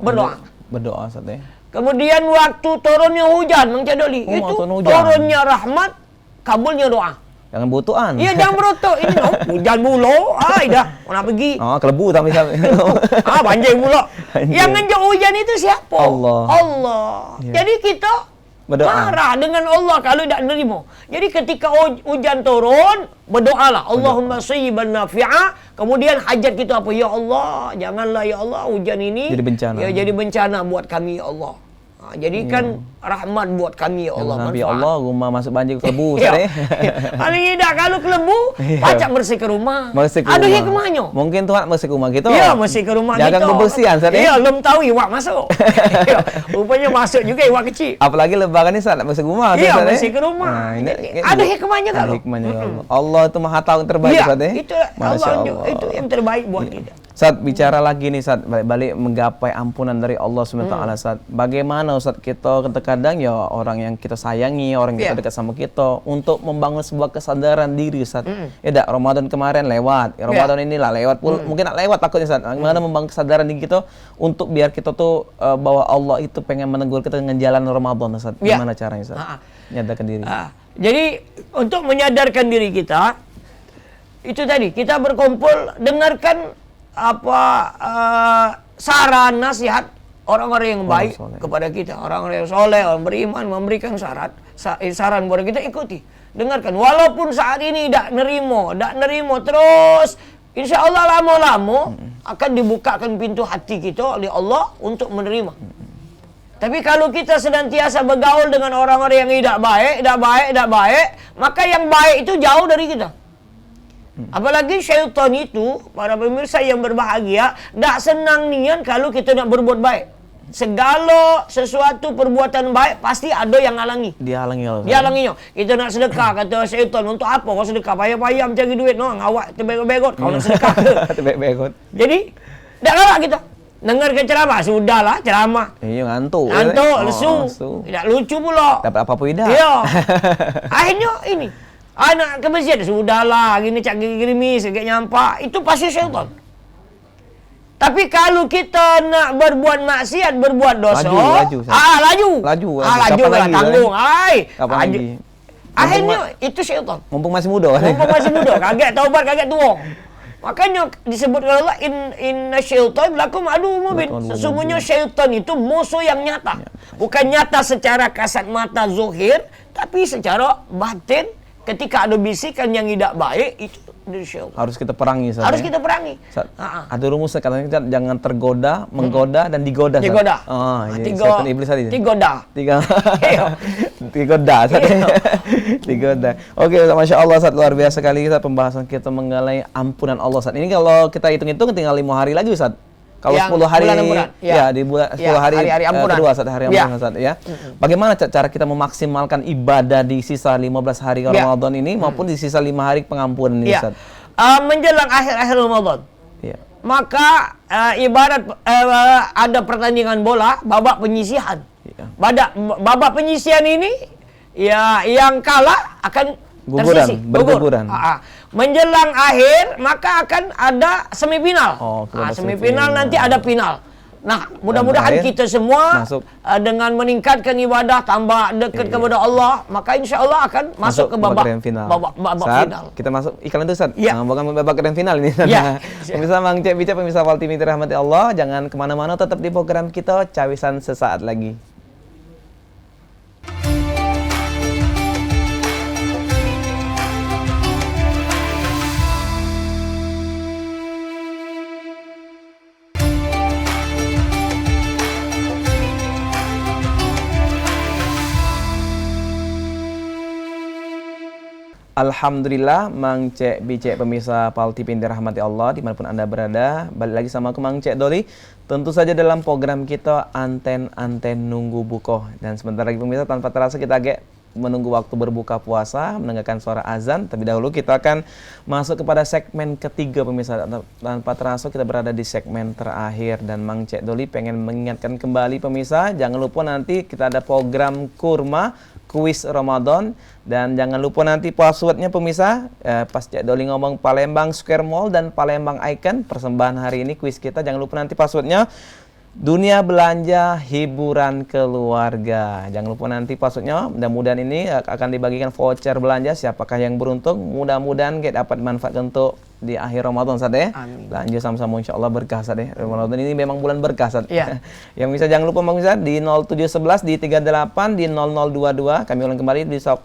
Berdoa Ustaz ya. Kemudian waktu turunnya hujan mengcadoli itu turunnya rahmat, kabulnya doa. Jangan butuhan. Iya, jangan berotok. Ini hujan mulu. Dah, mana pergi? Kelebu tapi banjir mulu. Yang ngejak hujan itu siapa? Allah. Ya. Jadi kita marah dengan Allah kalau tidak nerima. Jadi ketika hujan turun, berdoalah. Allahumma sayyiban nafi'a. Kemudian hajat kita apa? Ya Allah, janganlah ya Allah hujan ini jadi bencana buat kami ya Allah. Jadikan rahmat buat kami ya Allah. Ya Allah, rumah masuk banjir kelebu. Paling tidak kalau kelebu, pacak bersih ke rumah. Ada hikmahnya. Mungkin Tuhan bersih ke rumah kita. Iya, bersih ke rumah kita. Jaga kebersihan. Iya, belum tahu iwak masuk. Rupanya masuk juga iwak kecil. Apalagi lebaran ini saat bersih ke rumah. Iya, bersih ke rumah. Ada hikmahnya kalau. Hikmahnya Allah itu maha tahu yang terbaik. Itu Allah itu yang terbaik buat kita. Saat bicara lagi nih Ustaz, balik menggapai ampunan dari Allah SWT Ustaz. Bagaimana Ustaz kita kadang ya orang yang kita sayangi, orang yang kita dekat sama kita untuk membangun sebuah kesadaran diri Ustaz. Ya dak, Ramadan kemarin lewat, Ramadan inilah lewat mungkin tak lewat takutnya Ustaz. Bagaimana membangun kesadaran diri kita untuk biar kita tuh bahwa Allah itu pengen menegur kita dengan jalan Ramadan Ustaz. Gimana caranya Ustaz? Menyadarkan diri. Jadi untuk menyadarkan diri kita itu tadi kita berkumpul dengarkan saran nasihat orang-orang yang baik kepada kita, orang-orang yang soleh, orang beriman memberikan saran kepada kita, ikuti, dengarkan. Walaupun saat ini tidak nerimo terus, insya Allah lama-lama akan dibukakan pintu hati kita oleh Allah untuk menerima. Tapi kalau kita senantiasa bergaul dengan orang-orang yang tidak baik, maka yang baik itu jauh dari kita. Apalagi syaitan itu, para pemirsa yang berbahagia, tak senang nian kalau kita nak berbuat baik. Segala sesuatu perbuatan baik pasti ada yang halangi. Dihalanginya. Kita nak sedekah, kata syaitan, untuk apa kau sedekah? Payah-payah mencari duit, ngawak terbego-begot. Kau nak sedekah ke? Terbego-begot. Jadi, tak galak kita. Dengar ke ceramah, sudahlah ceramah. Iya, ngantuk. Lesu. Tidak lucu pula. Dapat apa-apa tidak. Iya. Akhirnya ini. Anak ke masjid, sudahlah, gini cak gerimis, kayak nyampak. Itu pasti syaitan. Tapi kalau kita nak berbuat maksiat, berbuat dosa, laju lah, tanggung. Akhirnya itu syaitan. Mumpung masih muda. Kaget taubat, kaget tua. Makanya disebutkan Allah, inna syaitan lakum aduwwun mubin. Sesungguhnya syaitan itu musuh yang nyata. Bukan nyata secara kasat mata zuhir, tapi secara batin. Ketika ada bisikan yang tidak baik, itu dari syaitan. Harus kita perangi. Kita perangi. Ada rumus katanya kita jangan tergoda, menggoda dan digoda. Digoda. Setan iblis tadi. Digoda. Digoda. Oke, masya Allah Ustaz, luar biasa sekali kita pembahasan kita mengenai ampunan Allah Ustaz. Ini kalau kita hitung-hitung tinggal 5 hari lagi Ustaz. Kalau 10 hari di bulan 10 hari ampunan kedua hari ampunan Ustaz ya. Bagaimana cara kita memaksimalkan ibadah di sisa 15 hari Ramadan ini maupun di sisa 5 hari pengampunan ini Ustaz? Menjelang akhir-akhir Ramadan. Maka ibarat ada pertandingan bola babak penyisihan. Babak penyisihan ini yang kalah akan berguguran. Menjelang akhir maka akan ada semifinal. Semifinal nanti ada final. Nah, mudah-mudahan terakhir, kita semua masuk. Dengan meningkatkan ibadah, tambah dekat kepada Allah, maka insya Allah akan masuk ke babak grand final. babak Saat final. kita masuk iklan itu Ustaz. Ya. Bukan babak grand final ini. Ya. Pemirsa Mang Cek Bicek, pemirsa Fal TV dirahmati Allah, jangan kemana-mana, tetap di program kita Cawisan sesaat lagi. Alhamdulillah, Mang Cek Bicek pemirsa Fal TV yang dirahmati Allah dimanapun Anda berada. Balik lagi sama aku Mang Cek Doli. Tentu saja dalam program kita Anten Nunggu Buko. Dan sebentar lagi pemirsa, tanpa terasa kita agak menunggu waktu berbuka puasa, mendengarkan suara azan. Tapi dahulu kita akan masuk kepada segmen ketiga pemirsa. Tanpa terasa kita berada di segmen terakhir. Dan Mang Cek Doli pengen mengingatkan kembali pemirsa, jangan lupa nanti kita ada program kurma, kuis Ramadan. Dan jangan lupa nanti passwordnya pemirsa, pas Cek Doli ngomong Palembang Square Mall dan Palembang Icon, persembahan hari ini kuis kita, jangan lupa nanti passwordnya Dunia Belanja Hiburan Keluarga. Jangan lupa nanti passwordnya. Mudah-mudahan ini akan dibagikan voucher belanja. Siapakah yang beruntung? Mudah-mudahan kita dapat manfaat untuk di akhir Ramadan Ustaz ya. Amin. Belanja sama-sama insyaallah berkah Ustaz ya. Ramadan ini memang bulan berkah Ustaz. Iya. Yang bisa jangan lupa pemirsa di 0711 di 38 di 0022. Kami ulang kembali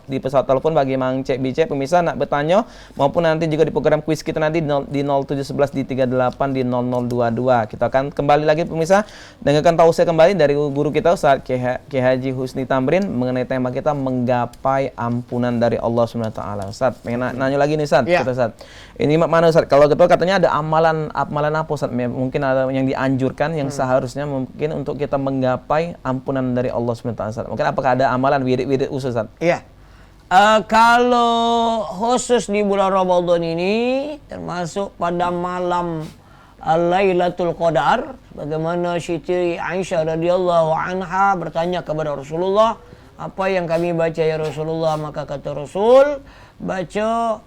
di pesawat telepon bagi Mang Cek Bicek pemirsa nak bertanya, maupun nanti juga di program kuis kita nanti di 0711 di 38 di 0022. Kita akan kembali lagi pemirsa dengarkan tausiah kembali dari guru kita Ustaz Kiai Haji Husni Tamrin mengenai tema kita menggapai ampunan dari Allah Subhanahu wa taala. Ustaz, pengen nanya lagi nih Ustaz, Ya. kita Ustaz. Ini mana Ustaz? Kalau kita katanya ada amalan apa Ustaz? Mungkin ada yang dianjurkan yang seharusnya mungkin untuk kita menggapai ampunan dari Allah Subhanahu wa taala Ustaz. Mungkin apakah ada amalan wirid-wirid khusus Ustaz? Iya. Kalau khusus di bulan Ramadan ini, termasuk pada malam Lailatul Qadar, bagaimana Siti Aisyah radhiyallahu anha bertanya kepada Rasulullah, apa yang kami baca ya Rasulullah? Maka kata Rasul, baca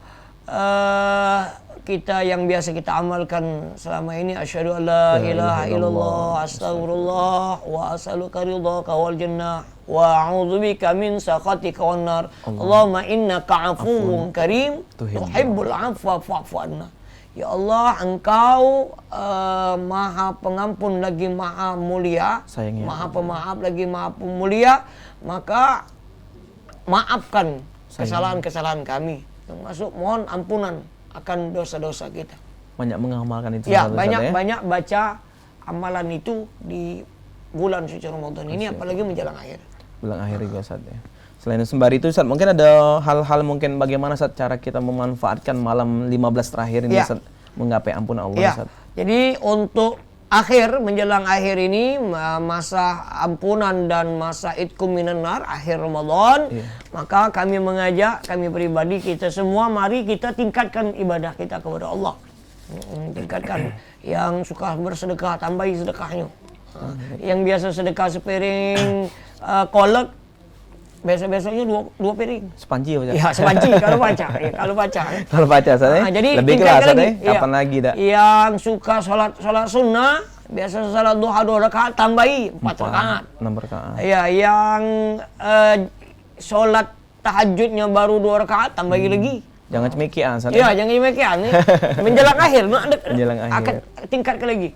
kita yang biasa kita amalkan selama ini, asyhadu an la ilaha illallah, astaghfirullah wa as'aluka ridhaka wal jannah wa a'udzubika min sakhatika wan nar. Allahumma innaka afuwun karim tuhibbul afwa fa'fu anna. Ya Allah, Engkau Maha Pengampun lagi Maha Mulia, Sayangnya. Maha Pemaaf lagi Maha Pemulia, maka maafkan kesalahan-kesalahan kami, termasuk mohon ampunan akan dosa-dosa kita. Banyak mengamalkan itu Ya, Ustaz, banyak baca amalan itu di bulan suci Ramadan ini, apalagi menjelang akhir. Bulan akhir juga Ustaz ya. Selain sembari itu Ustaz, mungkin ada hal-hal mungkin bagaimana Ustaz cara kita memanfaatkan malam 15 terakhir ini Ya. Ustaz menggapai ampunan Allah Ya, Ustaz. jadi untuk menjelang akhir ini, masa ampunan dan masa itqum minan nar, akhir Ramadan, maka kami mengajak, kami pribadi, kita semua, mari kita tingkatkan ibadah kita kepada Allah. Tingkatkan. Yang suka bersedekah, tambahi sedekahnya. Yang biasa sedekah sepiring kolak, besok-besoknya dua piring. Sepanci apa Ustaz? Ya, sepanci kalau baca. Ya, kalau baca. Kalau baca Ustaz ya. Jadi Lebih tingkatkan kelas Ustaz lagi. ya. Kapan lagi dak? Yang suka sholat sunnah, biasa sholat duha 2 rakaat, tambahi 4 rakaat. 6 rakaat. Ya, yang sholat tahajudnya baru 2 rakaat, tambahi lagi. Jangan cemikian Ustaz. Ya, jangan demikian. Menjelang akhir, Menjelang akhir. akan tingkatkan lagi.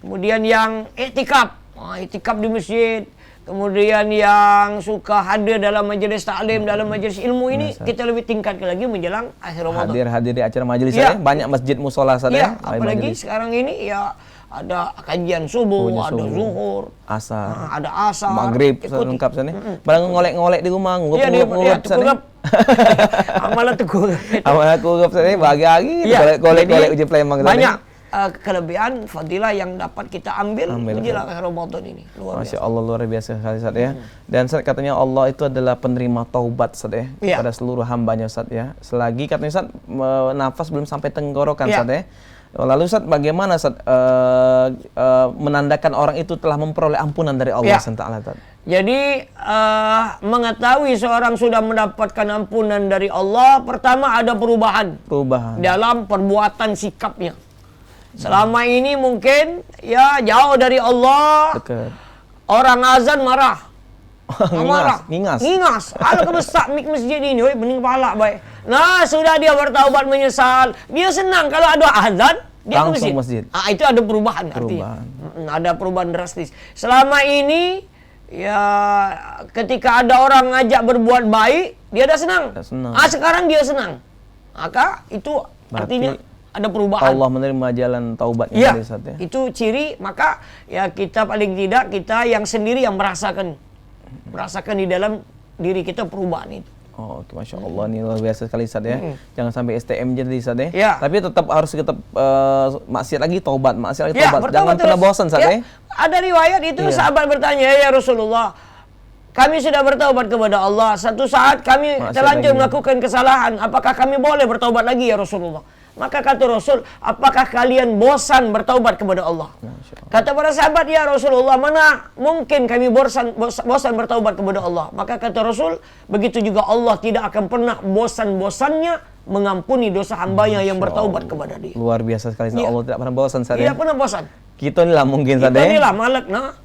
Kemudian yang iktikaf, iktikaf di masjid. Kemudian yang suka hadir dalam majelis taklim, dalam majelis ilmu ini, kita lebih tingkatkan lagi menjelang akhir Ramadan. Hadir di acara majelis Ya. ya. Banyak masjid musola Ustaz Ya, ya. apalagi sekarang ini ya ada kajian subuh, Punya ada subuh. zuhur, Asar. ada asar, Maghrib ikuti. lengkap sana. Barang ngolek-ngolek di rumah, Iya, ngurup sana. tegurap. Amalan tegur. Awal aku ngurup sana bagi-bagi Iya, golek-golek jadi uji Palembang sana. banyak kelebihan fadilah yang dapat kita ambil menjelang akhir Ramadan ini. Luar Masya biasa. Allah, luar biasa sekali Ustaz ya. Dan Ustaz katanya Allah itu adalah penerima taubat Ustaz ya, Iya. pada seluruh hambanya Ustaz ya. Selagi katanya Ustaz nafas belum sampai tenggorokan Iya. Ustaz ya. Lalu Ustaz bagaimana Ustaz menandakan orang itu telah memperoleh ampunan dari Allah Iya. SWT Ustaz? Jadi mengetahui seorang sudah mendapatkan ampunan dari Allah, pertama ada perubahan Perubahan. dalam perbuatan sikapnya. Selama ini mungkin ya jauh dari Allah. Dekat. Orang azan marah. Marah. Ngingas. Ala kebesak mik masjid ini, weh, bening kepala baik. Nah, sudah dia bertaubat menyesal. Dia senang kalau ada azan, dia ke Langsung masjid. masjid. Itu ada perubahan artinya. Ada perubahan drastis. Selama ini ya ketika ada orang ngajak berbuat baik, dia dah senang. Sekarang dia senang. Maka itu artinya ada perubahan. Allah menerima jalan taubatnya ya, dari saat ya. Itu ciri, maka ya kita paling tidak kita yang sendiri yang merasakan di dalam diri kita perubahan itu. Oh, oke, Masya Allah, ini luar biasa sekali Ustaz ya. Jangan sampai STM jadi Ustaz ya. Ya. Tapi tetap harus maksiat lagi taubat, maksiat lagi Ya, taubat. Jangan pernah bosan Ustaz ya. Ada riwayat itu sahabat bertanya, ya Rasulullah, kami sudah bertaubat kepada Allah. Satu saat kami terlanjur melakukan kesalahan. Apakah kami boleh bertaubat lagi ya Rasulullah? Maka kata Rasul, apakah kalian bosan bertaubat kepada Allah? Kata para sahabat, ya Rasulullah, mana mungkin kami bosan bertaubat kepada Allah? Maka kata Rasul, begitu juga Allah tidak akan pernah bosan-bosannya mengampuni dosa hambanya yang bertaubat kepada dia. Luar biasa sekali, Allah tidak pernah bosan Ustaz ya. Tidak pernah bosan. Kita inilah mungkin Ustaz ya. Kita inilah malak nah.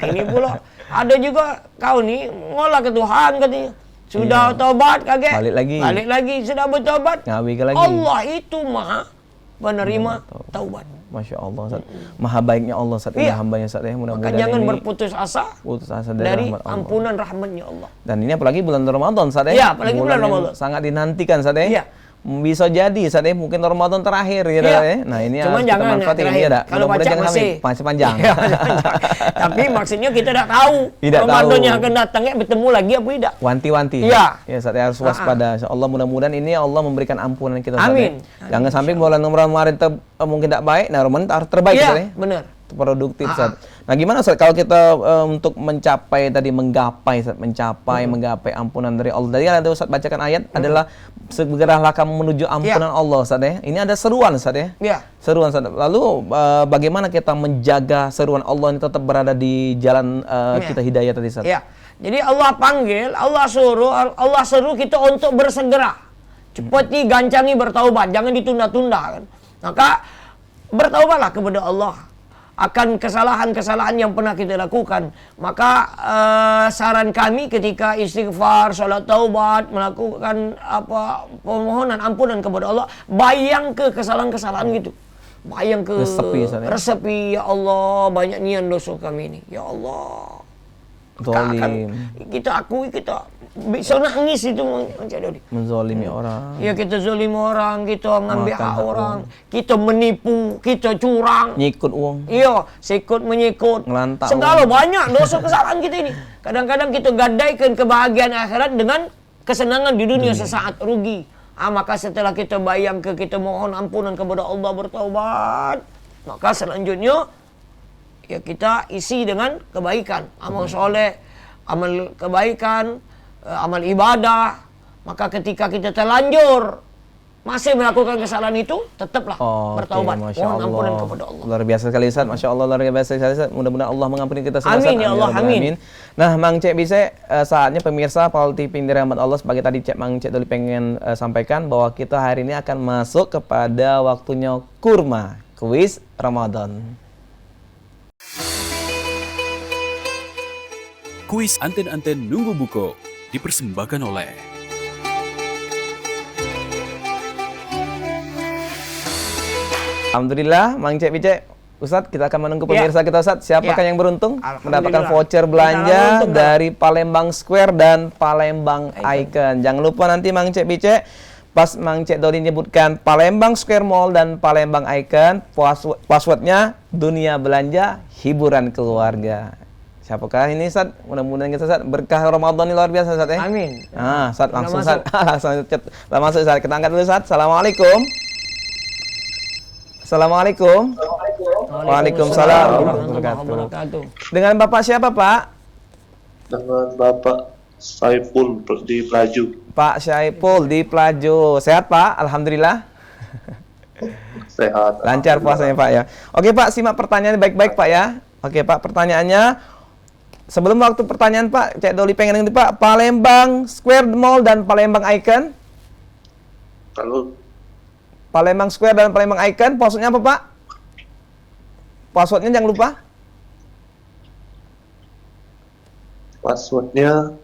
Ini pula ada juga kau nih ngolah ke Tuhan katanya. Sudah taubat kaget. Balik lagi. Sudah bertobat. Ngawi ke lagi. Allah itu maha penerima taubat. Masya Allah Ustaz. Maha baiknya Allah Ustaz. Ini hambanya Ustaz ya. Mudah-mudahan jangan ini berputus asa dari ampunan rahmatnya Allah. Dan ini apalagi bulan Ramadan Ustaz ya. Iya, apalagi bulan Ramadan. Sangat dinantikan Ustaz ya. Iya. Bisa jadi Ustaz ya, mungkin Ramadan terakhir gitu ya. Nah, ini cuma harus jangan kita manfaatin ini ada. Kalau baca masih panjang. Tapi maksudnya kita tidak tahu tidak Ramadan yang akan datangnya bertemu lagi apa tidak. Wanti-wanti. Iya. Ya, Ustaz harus waspada. Insyaallah mudah-mudahan ini Allah memberikan ampunan kita Ustaz. Amin. Jangan sampai bulan Ramadan mungkin tidak baik, nah Ramadan harus terbaik Ustaz ya. Benar. Produktif Ustaz. Nah, gimana Ustaz kalau kita untuk menggapai ampunan dari Allah. Tadi ada Ustaz bacakan ayat adalah segeralah kamu menuju ampunan Allah Ustaz ya. Ini ada seruan Ustaz ya. Iya. Seruan Ustaz. Lalu bagaimana kita menjaga seruan Allah ini tetap berada di jalan kita hidayah tadi Ustaz? Iya. Jadi Allah panggil, Allah suruh kita untuk bersegera. Cepati gancangi bertaubat, jangan ditunda-tunda kan. Maka bertaubatlah kepada Allah akan kesalahan-kesalahan yang pernah kita lakukan. Maka saran kami ketika istighfar, salat taubat, melakukan permohonan ampunan kepada Allah, bayang ke kesalahan-kesalahan gitu. Bayang ke resepi, ya Allah, banyak nian dosa kami ini. Ya Allah. Kita akui kita bisa nangis itu menzolimi orang. Ya, kita zolimi orang, kita ngambil hak orang, kita menipu, kita curang, nyikut uang. Iya, sikut menyikut. Ngelantak segala banyak dosa kesalahan kita ini. Kadang-kadang kita gadaikan kebahagiaan akhirat dengan kesenangan di dunia sesaat rugi. Maka setelah kita kita mohon ampunan kepada Allah, bertaubat, maka selanjutnya ya kita isi dengan kebaikan, amal soleh, amal kebaikan, amal ibadah. Maka ketika kita terlanjur masih melakukan kesalahan itu, tetaplah bertaubat, mohon ampunan kepada Allah. Luar biasa sekali Ustaz, Masya Allah, luar biasa sekali Ustaz. Mudah-mudahan Allah mengampuni kita semua. Amin ya Allah, amin. Nah, Mang Cek bisa saatnya pemirsa Paul TV dirahmat Allah, sebagai tadi Mang Cek Doli pengen sampaikan bahwa kita hari ini akan masuk kepada waktunya kurma, kuis Ramadan. Kuis Anten-Anten Nunggu Buko dipersembahkan oleh Alhamdulillah, Mang Cek Bicek. Ustadz, kita akan menunggu pemirsa kita Ustadz. Siapakah yang beruntung mendapatkan voucher belanja dari Palembang Square dan Palembang Icon. Jangan lupa nanti Mang Cek Bicek, pas Mang Cek Doli nyebutkan Palembang Square Mall dan Palembang Icon, passwordnya Dunia Belanja Hiburan Keluarga. Siapakah ini Ustaz? Mudah-mudahan kita Ustaz berkah Ramadan ini luar biasa Ustaz ya. Amin. Ustaz langsung Ustaz. Langsung masuk Ustaz. Kita angkat dulu Ustaz. Assalamualaikum. Assalamualaikum. Waalaikumsalam warahmatullahi wabarakatuh. Dengan Bapak siapa, Pak? Dengan Bapak Saiful di Pelaju. Pak Saiful di Pelaju. Sehat, Pak? Alhamdulillah. Sehat. Lancar puasanya, Pak ya. Oke, Pak, simak pertanyaan baik-baik, Pak ya. Oke, Pak, pertanyaannya sebelum waktu pertanyaan, Pak, Cek Doli pengen ngerti, Pak, Palembang Square Mall dan Palembang Icon. Kalau Palembang Square dan Palembang Icon, maksudnya apa, Pak? Passwordnya jangan lupa. Passwordnya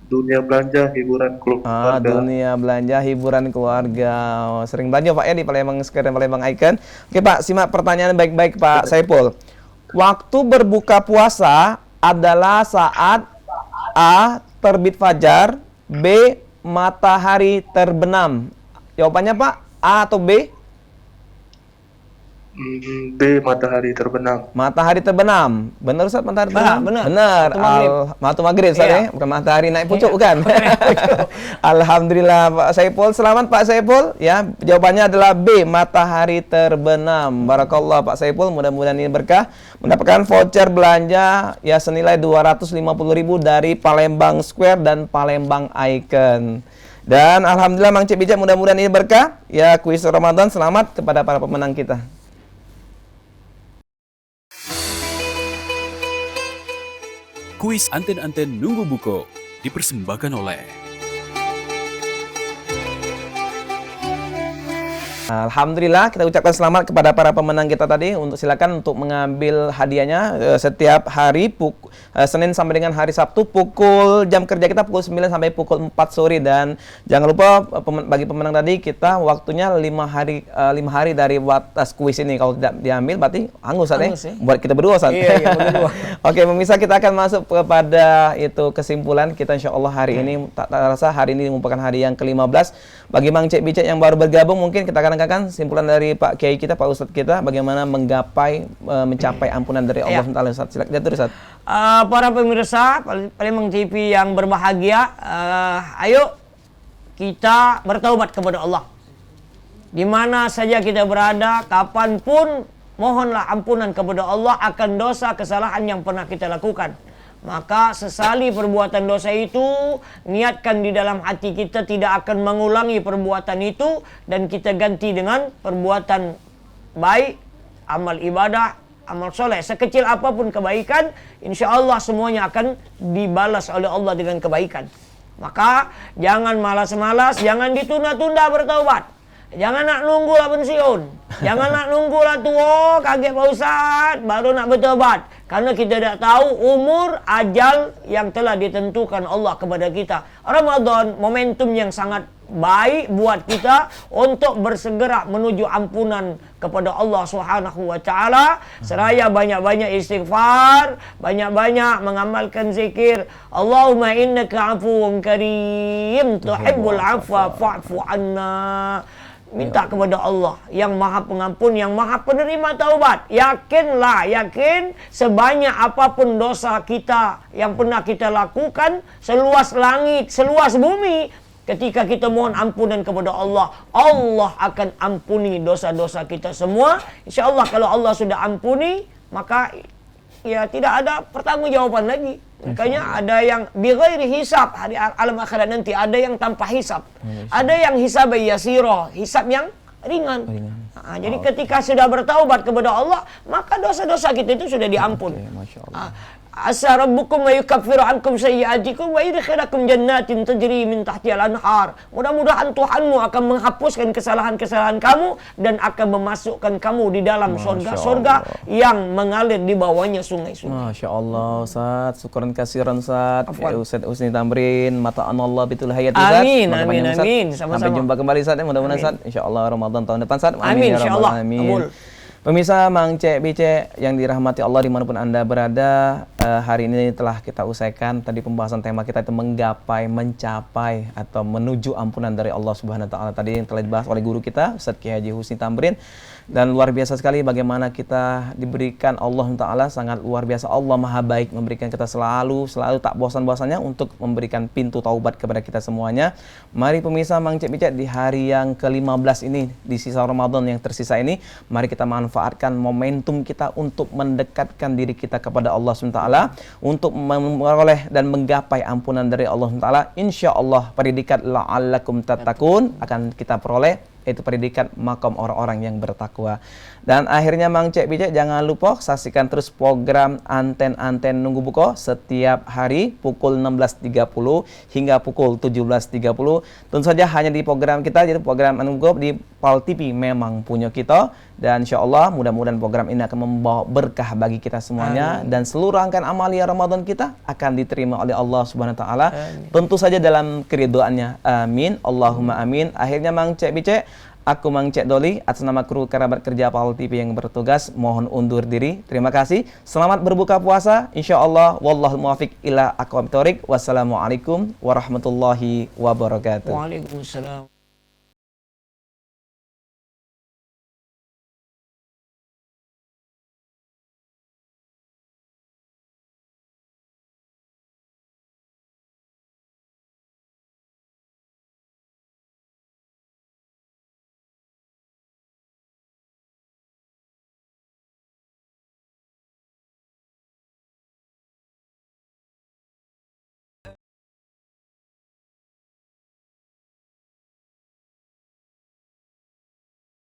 dunia belanja hiburan keluarga. Dunia belanja hiburan keluarga. Oh, sering belanja Pak ya di Palembang Square dan Palembang Icon. Oke Pak, simak pertanyaan baik-baik Pak Saiful. Waktu berbuka puasa adalah saat A. Terbit fajar, B. Matahari terbenam. Jawabannya Pak, A atau B? B. Matahari terbenam. Matahari terbenam. Benar Ustaz, matahari terbenam? Benar. Benar. Waktu maghrib. Waktu maghrib Ustaz Iya. ya. Bukan matahari naik pucuk bukan? Alhamdulillah Pak Saiful. Selamat Pak Saiful. Ya, jawabannya adalah B. Matahari terbenam. Barakallah Pak Saiful. Mudah-mudahan ini berkah. Mendapatkan voucher belanja ya senilai 250.000 dari Palembang Square dan Palembang Icon. Dan alhamdulillah Mang Cik Bijak, mudah-mudahan ini berkah. Ya, kuis Ramadan selamat kepada para pemenang kita. Kuis Anten-Anten Nunggu Buko dipersembahkan oleh Alhamdulillah, kita ucapkan selamat kepada para pemenang kita tadi. Silakan untuk mengambil hadiahnya setiap hari Senin sampai dengan hari Sabtu jam kerja kita pukul 9 sampai pukul 4 sore. Dan jangan lupa bagi pemenang tadi kita waktunya 5 hari dari batas kuis ini. Kalau tidak diambil berarti hangus ya. Buat kita berdua Ustaz. Iya, berdua. Oke, pemirsa, kita akan masuk kepada kesimpulan kita insyaallah hari ini. Tak terasa hari ini merupakan hari yang ke-15. Bagi Mang Cik Bicek yang baru bergabung, mungkin kita akan angkat simpulan dari Pak Kiai kita, Pak Ustadz kita, bagaimana mencapai ampunan dari Allah SWT. Silakan diatur Ustadz. Para pemirsa Palembang TV yang berbahagia, ayo kita bertaubat kepada Allah. Di mana saja kita berada, kapanpun, mohonlah ampunan kepada Allah akan dosa kesalahan yang pernah kita lakukan. Maka sesali perbuatan dosa itu, niatkan di dalam hati kita tidak akan mengulangi perbuatan itu, dan kita ganti dengan perbuatan baik, amal ibadah, amal soleh. Sekecil apapun kebaikan, insya Allah semuanya akan dibalas oleh Allah dengan kebaikan. Maka jangan malas-malas, jangan ditunda-tunda bertaubat. Jangan nak nunggu lah pensiun. Jangan nak nunggu lah tua, kaget Pak Ustaz, baru nak bertobat. Karena kita tidak tahu umur ajal yang telah ditentukan Allah kepada kita. Ramadan momentum yang sangat baik buat kita untuk bersegera menuju ampunan kepada Allah Subhanahu wa taala. Seraya banyak-banyak istighfar, banyak-banyak mengamalkan zikir. Allahumma innaka afuwun karim, tuhibbul afwa fa'fu anna. Minta kepada Allah yang maha pengampun, yang maha penerima taubat. Yakin sebanyak apapun dosa kita yang pernah kita lakukan, seluas langit, seluas bumi, ketika kita mohon ampunan kepada Allah, Allah akan ampuni dosa-dosa kita semua. Insya Allah kalau Allah sudah ampuni, maka ya tidak ada pertanggungjawaban lagi. Makanya ada yang bighairi hisab, hari alam akhirat nanti ada yang tanpa hisab. Ada yang hisab yasiro, hisab yang ringan. Jadi ketika sudah bertaubat kepada Allah, maka dosa-dosa kita itu sudah diampun. Masya Allah. Asa rabbukum wa yukaffiru ankum sayyi'atikum wa yudkhilakum jannatin tajri min tahtihal anhar. Mudah-mudahan Tuhanmu akan menghapuskan kesalahan-kesalahan kamu dan akan memasukkan kamu di dalam surga-surga yang mengalir di bawahnya sungai-sungai. Masya Allah Ustaz, syukuran kasiran Ustaz. Ustaz Husni Tamrin, mata Allah bitul hayat Ustaz. Amin, Mudah-mudahan amin, Ustaz. amin. Sampai Sama-sama. jumpa kembali Ustaz, mudah-mudahan Ustaz. Insyaallah Ramadan tahun depan Ustaz. Amin, ya rabbal insyaallah. alamin. Kabul. Pemirsa Mang Cek Bicek yang dirahmati Allah dimanapun Anda berada, hari ini telah kita usaikan tadi pembahasan tema kita itu mencapai atau menuju ampunan dari Allah Subhanahu wa taala tadi yang telah dibahas oleh guru kita Ustaz Kiai Haji Husni Tamrin. Dan luar biasa sekali bagaimana kita diberikan Allah Ta'ala, sangat luar biasa. Allah Maha Baik memberikan kita selalu tak bosan-bosannya untuk memberikan pintu taubat kepada kita semuanya. Mari pemirsa Mang Cek Bicek di hari yang ke-15 ini, di sisa Ramadan yang tersisa ini, mari kita manfaatkan momentum kita untuk mendekatkan diri kita kepada Allah SWT, untuk memperoleh dan menggapai ampunan dari Allah SWT. Insya Allah predikat la'allakum tattaqun akan kita peroleh, yaitu predikat makom orang-orang yang bertakwa. Dan akhirnya Mang Cek Bicek jangan lupa saksikan terus program Anten-Anten Nunggu Buko setiap hari pukul 16.30 hingga pukul 17.30. Tentu saja hanya di program kita, jadi program Nunggu di PAL TV memang punya kita. Dan insya Allah mudah-mudahan program ini akan membawa berkah bagi kita semuanya. Dan seluruh rangkaian amalia Ramadan kita akan diterima oleh Allah Subhanahu Wa Taala. Tentu saja dalam keridoannya. Amin. Allahumma amin. Akhirnya Mang Cek Bicek, aku Mang Cek Doli atas nama kru kerabat kerja Paul TV yang bertugas mohon undur diri. Terima kasih. Selamat berbuka puasa. Insya Allah. Wallahul muwafiq ila aqwamit thoriq. Wassalamualaikum warahmatullahi wabarakatuh. Waalaikumsalam.